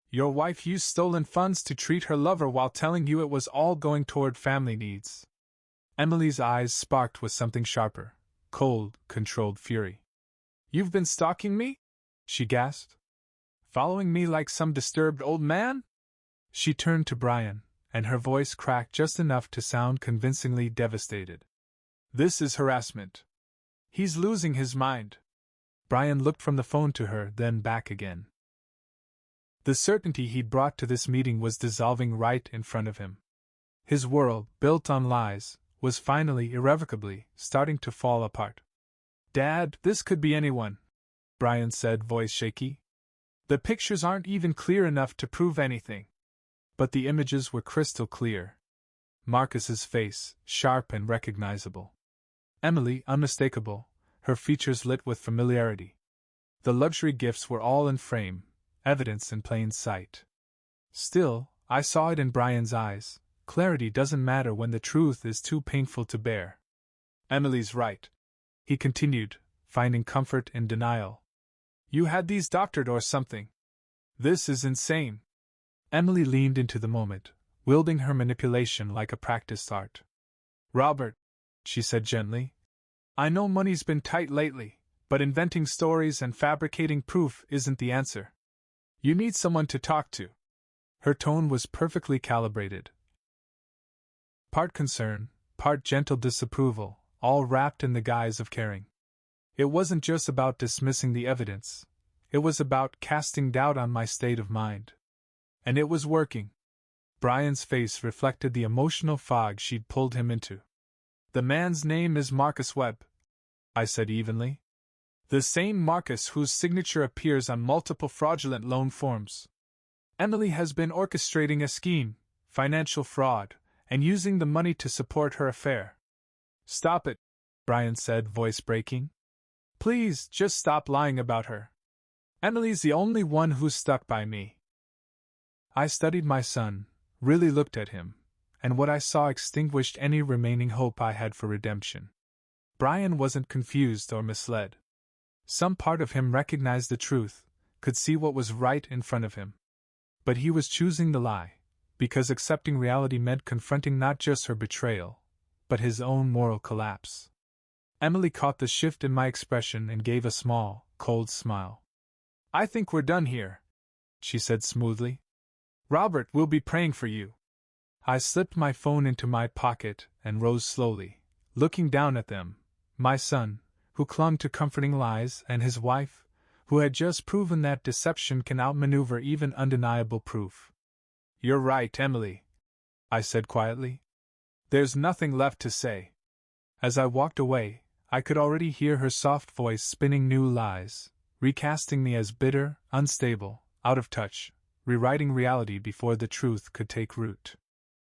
Your wife used stolen funds to treat her lover while telling you it was all going toward family needs." Emily's eyes sparked with something sharper, cold, controlled fury. "You've been stalking me?" she gasped. "Following me like some disturbed old man?" She turned to Brian, and her voice cracked just enough to sound convincingly devastated. "This is harassment. He's losing his mind." Brian looked from the phone to her, then back again. The certainty he'd brought to this meeting was dissolving right in front of him. His world, built on lies, was finally, irrevocably, starting to fall apart. "Dad, this could be anyone," Brian said, voice shaky. "The pictures aren't even clear enough to prove anything." But the images were crystal clear. Marcus's face, sharp and recognizable. Emily, unmistakable, her features lit with familiarity. The luxury gifts were all in frame, evidence in plain sight. Still, I saw it in Brian's eyes. Clarity doesn't matter when the truth is too painful to bear. "Emily's right," he continued, finding comfort in denial. "You had these doctored or something. This is insane." Emily leaned into the moment, wielding her manipulation like a practiced art. "Robert," she said gently, "I know money's been tight lately, but inventing stories and fabricating proof isn't the answer. You need someone to talk to." Her tone was perfectly calibrated. Part concern, part gentle disapproval, all wrapped in the guise of caring. It wasn't just about dismissing the evidence. It was about casting doubt on my state of mind. And it was working. Brian's face reflected the emotional fog she'd pulled him into. "The man's name is Marcus Webb," I said evenly. The same Marcus whose signature appears on multiple fraudulent loan forms. Emily has been orchestrating a scheme, financial fraud, and using the money to support her affair. Stop it, Brian said, voice breaking. Please, just stop lying about her. Emily's the only one who's stuck by me. I studied my son, really looked at him, and what I saw extinguished any remaining hope I had for redemption. Brian wasn't confused or misled. Some part of him recognized the truth, could see what was right in front of him. But he was choosing the lie, because accepting reality meant confronting not just her betrayal, but his own moral collapse. Emily caught the shift in my expression and gave a small, cold smile. I think we're done here, she said smoothly. Robert will be praying for you. I slipped my phone into my pocket and rose slowly, looking down at them, my son, who clung to comforting lies, and his wife, who had just proven that deception can outmaneuver even undeniable proof. You're right, Emily, I said quietly. There's nothing left to say. As I walked away, I could already hear her soft voice spinning new lies, recasting me as bitter, unstable, out of touch, rewriting reality before the truth could take root.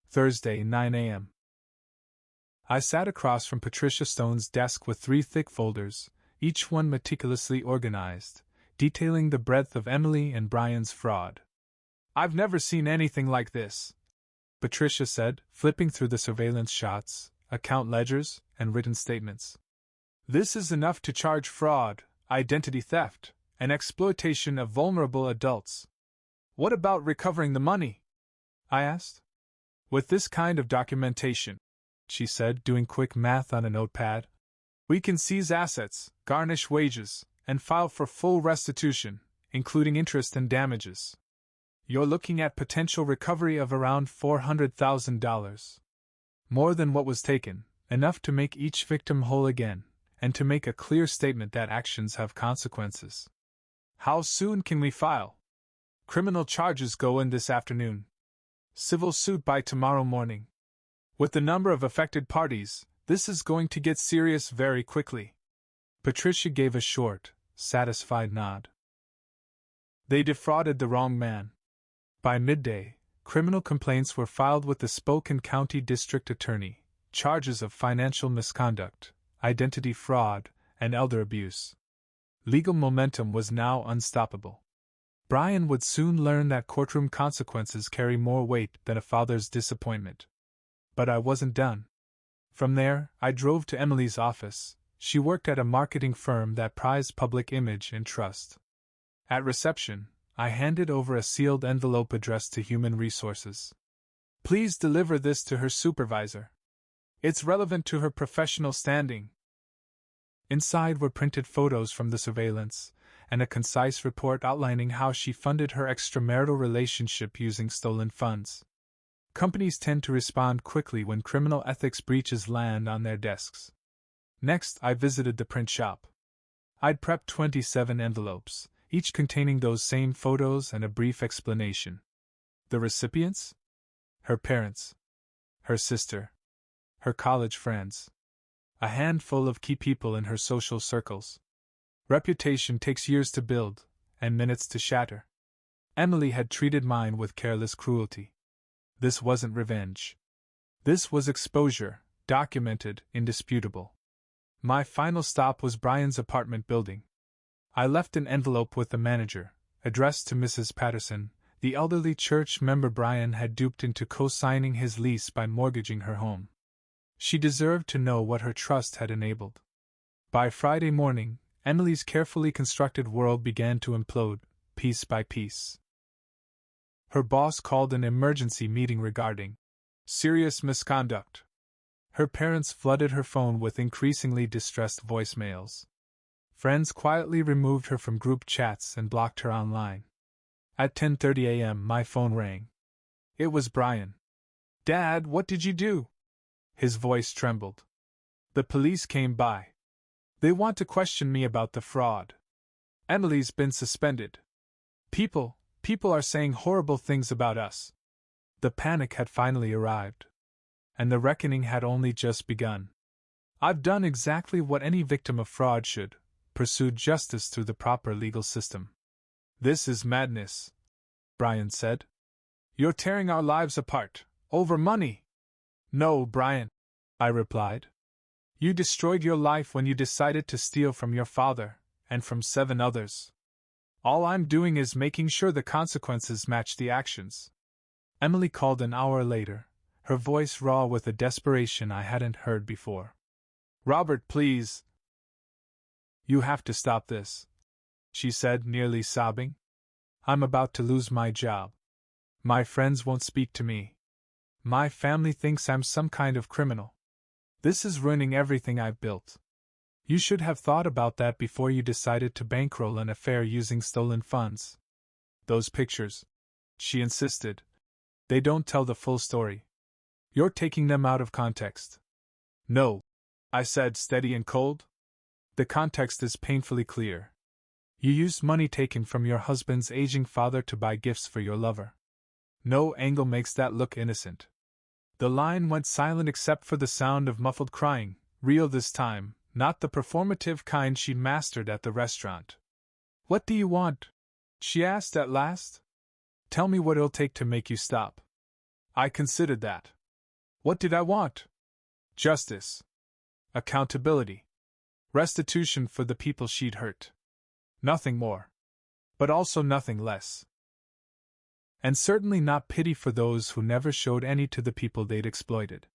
Thursday, 9 a.m. I sat across from Patricia Stone's desk with 3 thick folders, each one meticulously organized, detailing the breadth of Emily and Brian's fraud. I've never seen anything like this, Patricia said, flipping through the surveillance shots, account ledgers, and written statements. This is enough to charge fraud, identity theft, and exploitation of vulnerable adults. What about recovering the money? I asked. With this kind of documentation, she said, doing quick math on a notepad, we can seize assets, garnish wages, and file for full restitution, including interest and damages. You're looking at potential recovery of around $400,000. More than what was taken, enough to make each victim whole again, and to make a clear statement that actions have consequences. How soon can we file? Criminal charges go in this afternoon. Civil suit by tomorrow morning. With the number of affected parties, this is going to get serious very quickly. Patricia gave a short, satisfied nod. They defrauded the wrong man. By midday, criminal complaints were filed with the Spokane County District Attorney, charges of financial misconduct, identity fraud, and elder abuse. Legal momentum was now unstoppable. Brian would soon learn that courtroom consequences carry more weight than a father's disappointment. But I wasn't done. From there, I drove to Emily's office. She worked at a marketing firm that prized public image and trust. At reception, I handed over a sealed envelope addressed to Human Resources. Please deliver this to her supervisor. It's relevant to her professional standing. Inside were printed photos from the surveillance, and a concise report outlining how she funded her extramarital relationship using stolen funds. Companies tend to respond quickly when criminal ethics breaches land on their desks. Next, I visited the print shop. I'd prepped 27 envelopes, each containing those same photos and a brief explanation. The recipients? Her parents. Her sister. Her college friends. A handful of key people in her social circles. Reputation takes years to build, and minutes to shatter. Emily had treated mine with careless cruelty. This wasn't revenge. This was exposure, documented, indisputable. My final stop was Brian's apartment building. I left an envelope with the manager, addressed to Mrs. Patterson, the elderly church member Brian had duped into co-signing his lease by mortgaging her home. She deserved to know what her trust had enabled. By Friday morning, Emily's carefully constructed world began to implode, piece by piece. Her boss called an emergency meeting regarding serious misconduct. Her parents flooded her phone with increasingly distressed voicemails. Friends quietly removed her from group chats and blocked her online. At 10:30 a.m., my phone rang. It was Brian. Dad, what did you do? His voice trembled. The police came by. They want to question me about the fraud. Emily's been suspended. People are saying horrible things about us. The panic had finally arrived. And the reckoning had only just begun. I've done exactly what any victim of fraud should, pursued justice through the proper legal system. This is madness, Brian said. You're tearing our lives apart, over money. No, Brian, I replied. You destroyed your life when you decided to steal from your father, and from 7 others. All I'm doing is making sure the consequences match the actions. Emily called an hour later, her voice raw with a desperation I hadn't heard before. Robert, please. You have to stop this, she said, nearly sobbing. I'm about to lose my job. My friends won't speak to me. My family thinks I'm some kind of criminal. This is ruining everything I've built. You should have thought about that before you decided to bankroll an affair using stolen funds. Those pictures, she insisted, they don't tell the full story. You're taking them out of context. No, I said, steady and cold. The context is painfully clear. You used money taken from your husband's aging father to buy gifts for your lover. No angle makes that look innocent. The line went silent except for the sound of muffled crying, real this time, not the performative kind she'd mastered at the restaurant. What do you want? She asked at last. Tell me what it'll take to make you stop. I considered that. What did I want? Justice. Accountability. Restitution for the people she'd hurt. Nothing more. But also nothing less. And certainly not pity for those who never showed any to the people they'd exploited.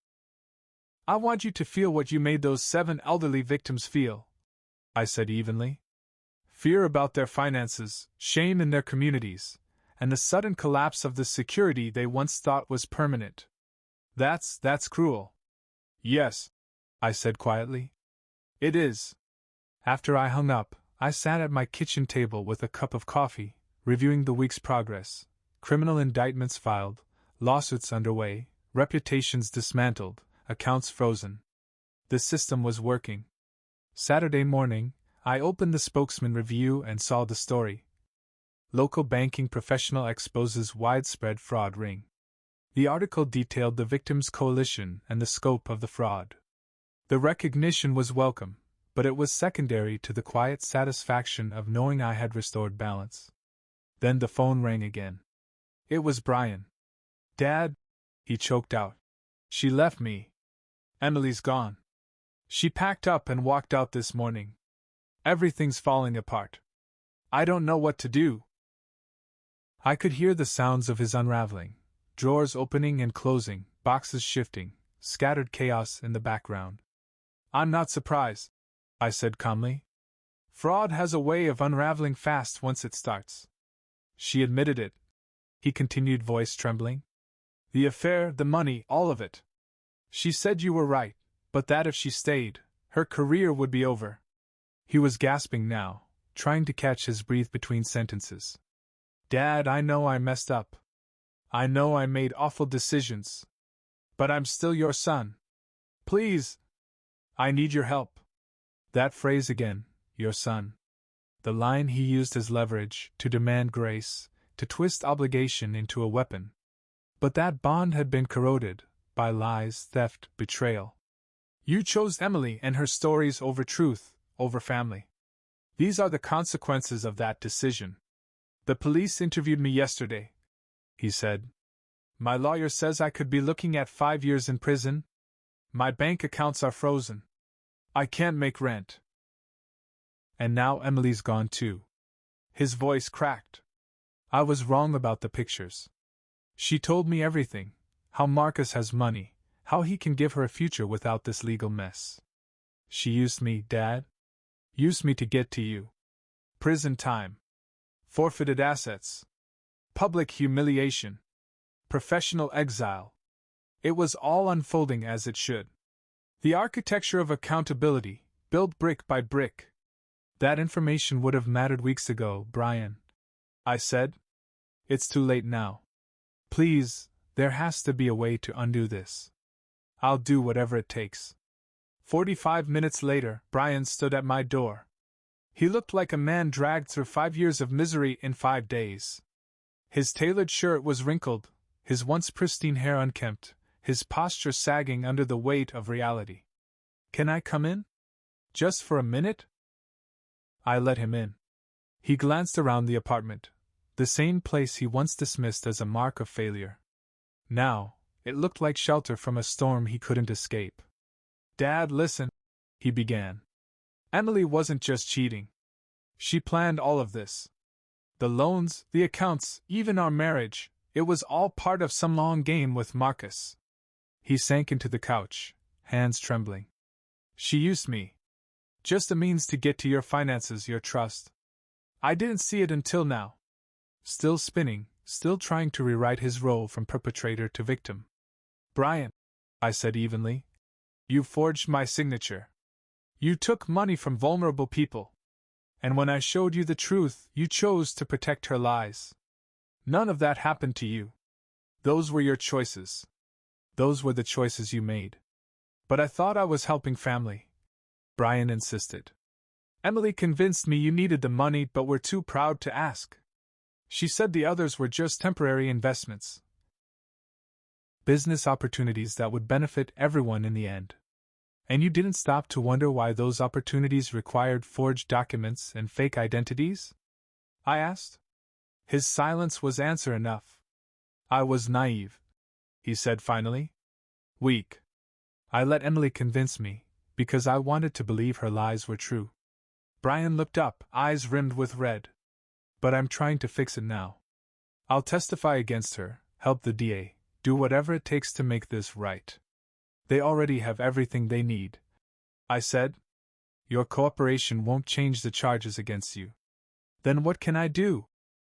I want you to feel what you made those 7 elderly victims feel, I said evenly. Fear about their finances, shame in their communities, and the sudden collapse of the security they once thought was permanent. That's cruel. Yes, I said quietly. It is. After I hung up, I sat at my kitchen table with a cup of coffee, reviewing the week's progress. Criminal indictments filed, lawsuits underway, reputations dismantled, accounts frozen. The system was working. Saturday morning, I opened the Spokesman Review and saw the story. Local banking professional exposes widespread fraud ring. The article detailed the victims' coalition and the scope of the fraud. The recognition was welcome, but it was secondary to the quiet satisfaction of knowing I had restored balance. Then the phone rang again. It was Brian. Dad, he choked out. She left me. Emily's gone. She packed up and walked out this morning. Everything's falling apart. I don't know what to do. I could hear the sounds of his unraveling, drawers opening and closing, boxes shifting, scattered chaos in the background. I'm not surprised, I said calmly. Fraud has a way of unraveling fast once it starts. She admitted it, he continued, voice trembling. The affair, the money, all of it. She said you were right, but that if she stayed, her career would be over. He was gasping now, trying to catch his breath between sentences. Dad, I know I messed up. I know I made awful decisions. But I'm still your son. Please. I need your help. That phrase again, your son. The line he used as leverage, to demand grace, to twist obligation into a weapon. But that bond had been corroded by lies, theft, betrayal. You chose Emily and her stories over truth, over family. These are the consequences of that decision. The police interviewed me yesterday, he said. My lawyer says I could be looking at 5 years in prison. My bank accounts are frozen. I can't make rent. And now Emily's gone too. His voice cracked. I was wrong about the pictures. She told me everything, how Marcus has money, how he can give her a future without this legal mess. She used me, Dad. Used me to get to you. Prison time. Forfeited assets. Public humiliation. Professional exile. It was all unfolding as it should. The architecture of accountability, built brick by brick. That information would have mattered weeks ago, Brian, I said. It's too late now. Please, there has to be a way to undo this. I'll do whatever it takes. 45 minutes later, Brian stood at my door. He looked like a man dragged through 5 years of misery in 5 days. His tailored shirt was wrinkled, his once pristine hair unkempt, his posture sagging under the weight of reality. Can I come in? Just for a minute? I let him in. He glanced around the apartment, the same place he once dismissed as a mark of failure. Now, it looked like shelter from a storm he couldn't escape. Dad, listen, he began. Emily wasn't just cheating. She planned all of this. The loans, the accounts, even our marriage, it was all part of some long game with Marcus. He sank into the couch, hands trembling. She used me. Just a means to get to your finances, your trust. I didn't see it until now. Still spinning, still trying to rewrite his role from perpetrator to victim. Brian, I said evenly, you forged my signature. You took money from vulnerable people. And when I showed you the truth, you chose to protect her lies. None of that happened to you. Those were your choices. Those were the choices you made. But I thought I was helping family. Brian insisted. Emily convinced me you needed the money but were too proud to ask. She said the others were just temporary investments. Business opportunities that would benefit everyone in the end. And you didn't stop to wonder why those opportunities required forged documents and fake identities? I asked. His silence was answer enough. I was naive, he said finally. Weak. I let Emily convince me, because I wanted to believe her lies were true. Brian looked up, eyes rimmed with red. But I'm trying to fix it now. I'll testify against her, help the DA, do whatever it takes to make this right. They already have everything they need. I said. Your cooperation won't change the charges against you. Then what can I do?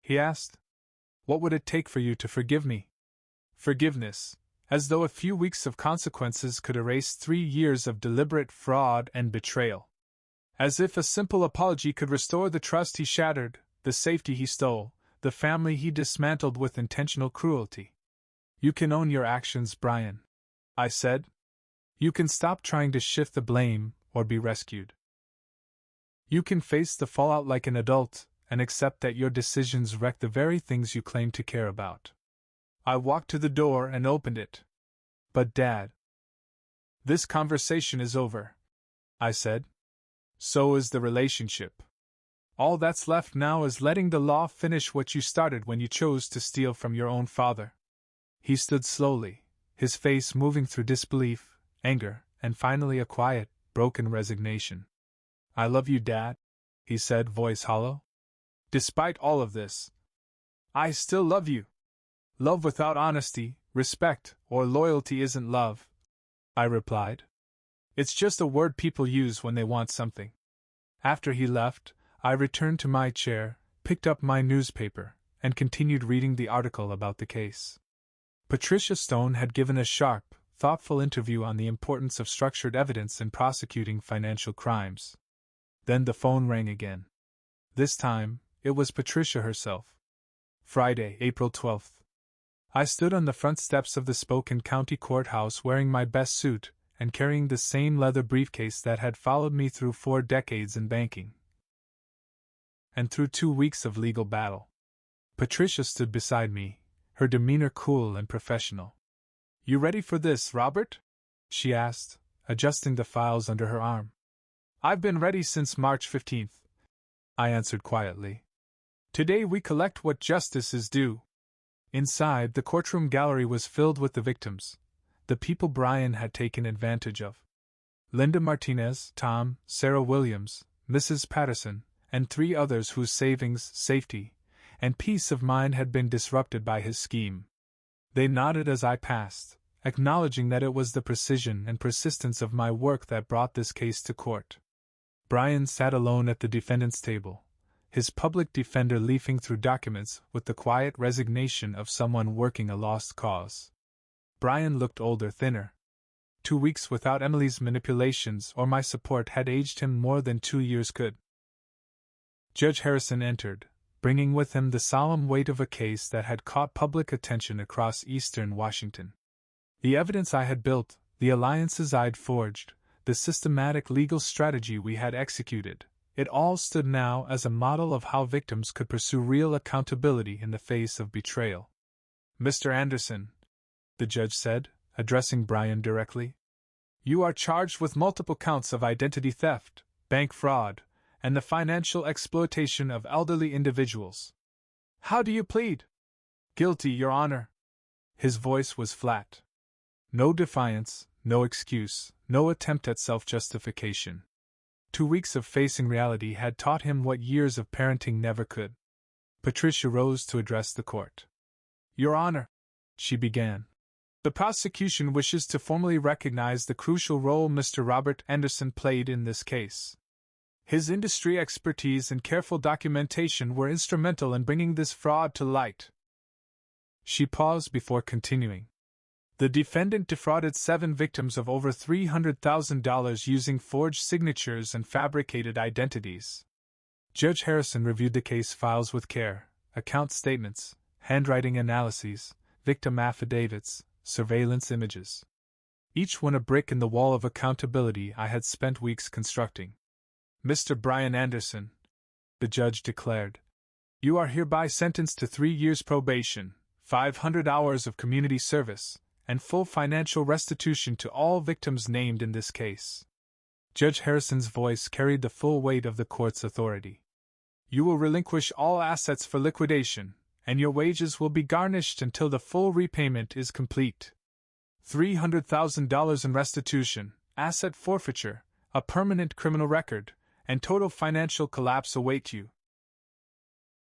He asked. What would it take for you to forgive me? Forgiveness, as though a few weeks of consequences could erase 3 years of deliberate fraud and betrayal. As if a simple apology could restore the trust he shattered, the safety he stole, the family he dismantled with intentional cruelty. You can own your actions, Brian, I said. You can stop trying to shift the blame or be rescued. You can face the fallout like an adult and accept that your decisions wreck the very things you claim to care about. I walked to the door and opened it. But Dad, this conversation is over, I said. So is the relationship. All that's left now is letting the law finish what you started when you chose to steal from your own father. He stood slowly, his face moving through disbelief, anger, and finally a quiet, broken resignation. I love you, Dad, he said, voice hollow. Despite all of this, I still love you. Love without honesty, respect, or loyalty isn't love, I replied. It's just a word people use when they want something. After he left, I returned to my chair, picked up my newspaper, and continued reading the article about the case. Patricia Stone had given a sharp, thoughtful interview on the importance of structured evidence in prosecuting financial crimes. Then the phone rang again. This time, it was Patricia herself. Friday, April 12th. I stood on the front steps of the Spokane County Courthouse wearing my best suit and carrying the same leather briefcase that had followed me through 4 decades in banking and through 2 weeks of legal battle. Patricia stood beside me, her demeanor cool and professional. You ready for this, Robert? She asked, adjusting the files under her arm. I've been ready since March 15th, I answered quietly. Today we collect what justice is due. Inside, the courtroom gallery was filled with the victims, the people Brian had taken advantage of. Linda Martinez, Tom, Sarah Williams, Mrs. Patterson, and 3 others whose savings, safety, and peace of mind had been disrupted by his scheme. They nodded as I passed, acknowledging that it was the precision and persistence of my work that brought this case to court. Brian sat alone at the defendant's table, his public defender leafing through documents with the quiet resignation of someone working a lost cause. Brian looked older, thinner. 2 weeks without Emily's manipulations or my support had aged him more than 2 years could. Judge Harrison entered, bringing with him the solemn weight of a case that had caught public attention across eastern Washington. The evidence I had built, the alliances I'd forged, the systematic legal strategy we had executed, it all stood now as a model of how victims could pursue real accountability in the face of betrayal. Mr. Anderson, the judge said, addressing Brian directly, You are charged with multiple counts of identity theft, bank fraud, and the financial exploitation of elderly individuals. How do you plead? Guilty, Your Honor. His voice was flat. No defiance, no excuse, no attempt at self-justification. 2 weeks of facing reality had taught him what years of parenting never could. Patricia rose to address the court. Your Honor, she began. The prosecution wishes to formally recognize the crucial role Mr. Robert Anderson played in this case. His industry expertise and careful documentation were instrumental in bringing this fraud to light. She paused before continuing. The defendant defrauded 7 victims of over $300,000 using forged signatures and fabricated identities. Judge Harrison reviewed the case files with care, account statements, handwriting analyses, victim affidavits, surveillance images. Each one a brick in the wall of accountability I had spent weeks constructing. Mr. Brian Anderson, the judge declared, you are hereby sentenced to 3 years probation, 500 hours of community service, and full financial restitution to all victims named in this case. Judge Harrison's voice carried the full weight of the court's authority. You will relinquish all assets for liquidation, and your wages will be garnished until the full repayment is complete. $300,000 in restitution, asset forfeiture, a permanent criminal record, and total financial collapse await you.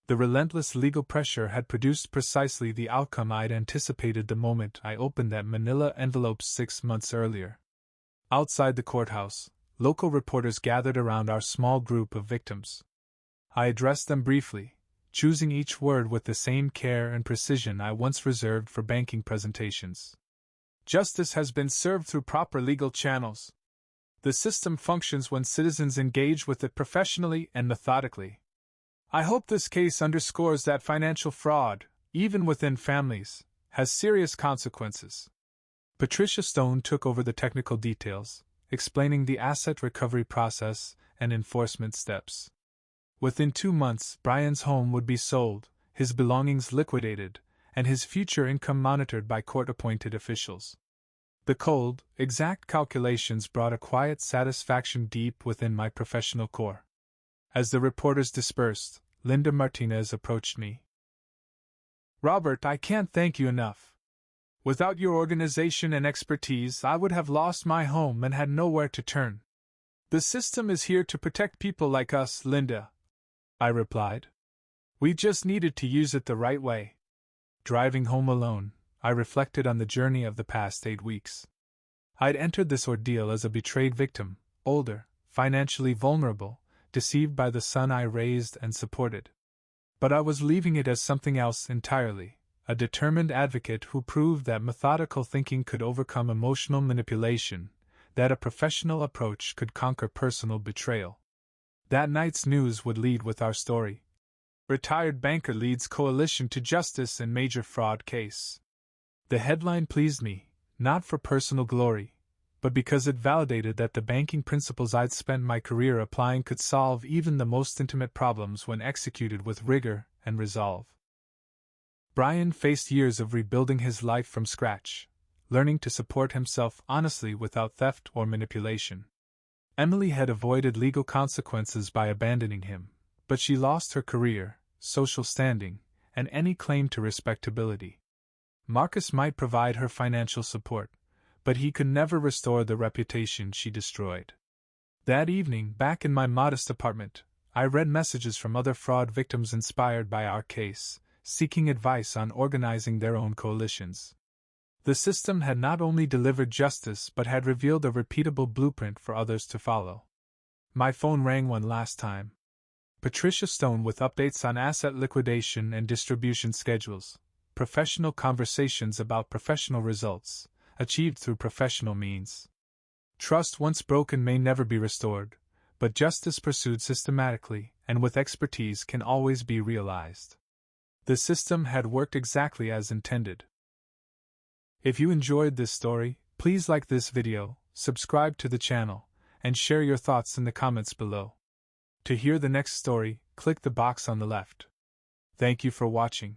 The relentless legal pressure had produced precisely the outcome I'd anticipated the moment I opened that manila envelope 6 months earlier. Outside the courthouse, local reporters gathered around our small group of victims. I addressed them briefly, choosing each word with the same care and precision I once reserved for banking presentations. Justice has been served through proper legal channels. The system functions when citizens engage with it professionally and methodically. I hope this case underscores that financial fraud, even within families, has serious consequences. Patricia Stone took over the technical details, explaining the asset recovery process and enforcement steps. Within 2 months, Brian's home would be sold, his belongings liquidated, and his future income monitored by court-appointed officials. The cold, exact calculations brought a quiet satisfaction deep within my professional core. As the reporters dispersed, Linda Martinez approached me. Robert, I can't thank you enough. Without your organization and expertise, I would have lost my home and had nowhere to turn. The system is here to protect people like us, Linda, I replied. We just needed to use it the right way. Driving home alone, I reflected on the journey of the past 8 weeks. I'd entered this ordeal as a betrayed victim, older, financially vulnerable, deceived by the son I raised and supported. But I was leaving it as something else entirely, a determined advocate who proved that methodical thinking could overcome emotional manipulation, that a professional approach could conquer personal betrayal. That night's news would lead with our story. Retired banker leads coalition to justice in major fraud case. The headline pleased me, not for personal glory, but because it validated that the banking principles I'd spent my career applying could solve even the most intimate problems when executed with rigor and resolve. Brian faced years of rebuilding his life from scratch, learning to support himself honestly without theft or manipulation. Emily had avoided legal consequences by abandoning him, but she lost her career, social standing, and any claim to respectability. Marcus might provide her financial support, but he could never restore the reputation she destroyed. That evening, back in my modest apartment, I read messages from other fraud victims inspired by our case, seeking advice on organizing their own coalitions. The system had not only delivered justice but had revealed a repeatable blueprint for others to follow. My phone rang one last time. Patricia Stone with updates on asset liquidation and distribution schedules, professional conversations about professional results, achieved through professional means. Trust once broken may never be restored, but justice pursued systematically and with expertise can always be realized. The system had worked exactly as intended. If you enjoyed this story, please like this video, subscribe to the channel, and share your thoughts in the comments below. To hear the next story, click the box on the left. Thank you for watching.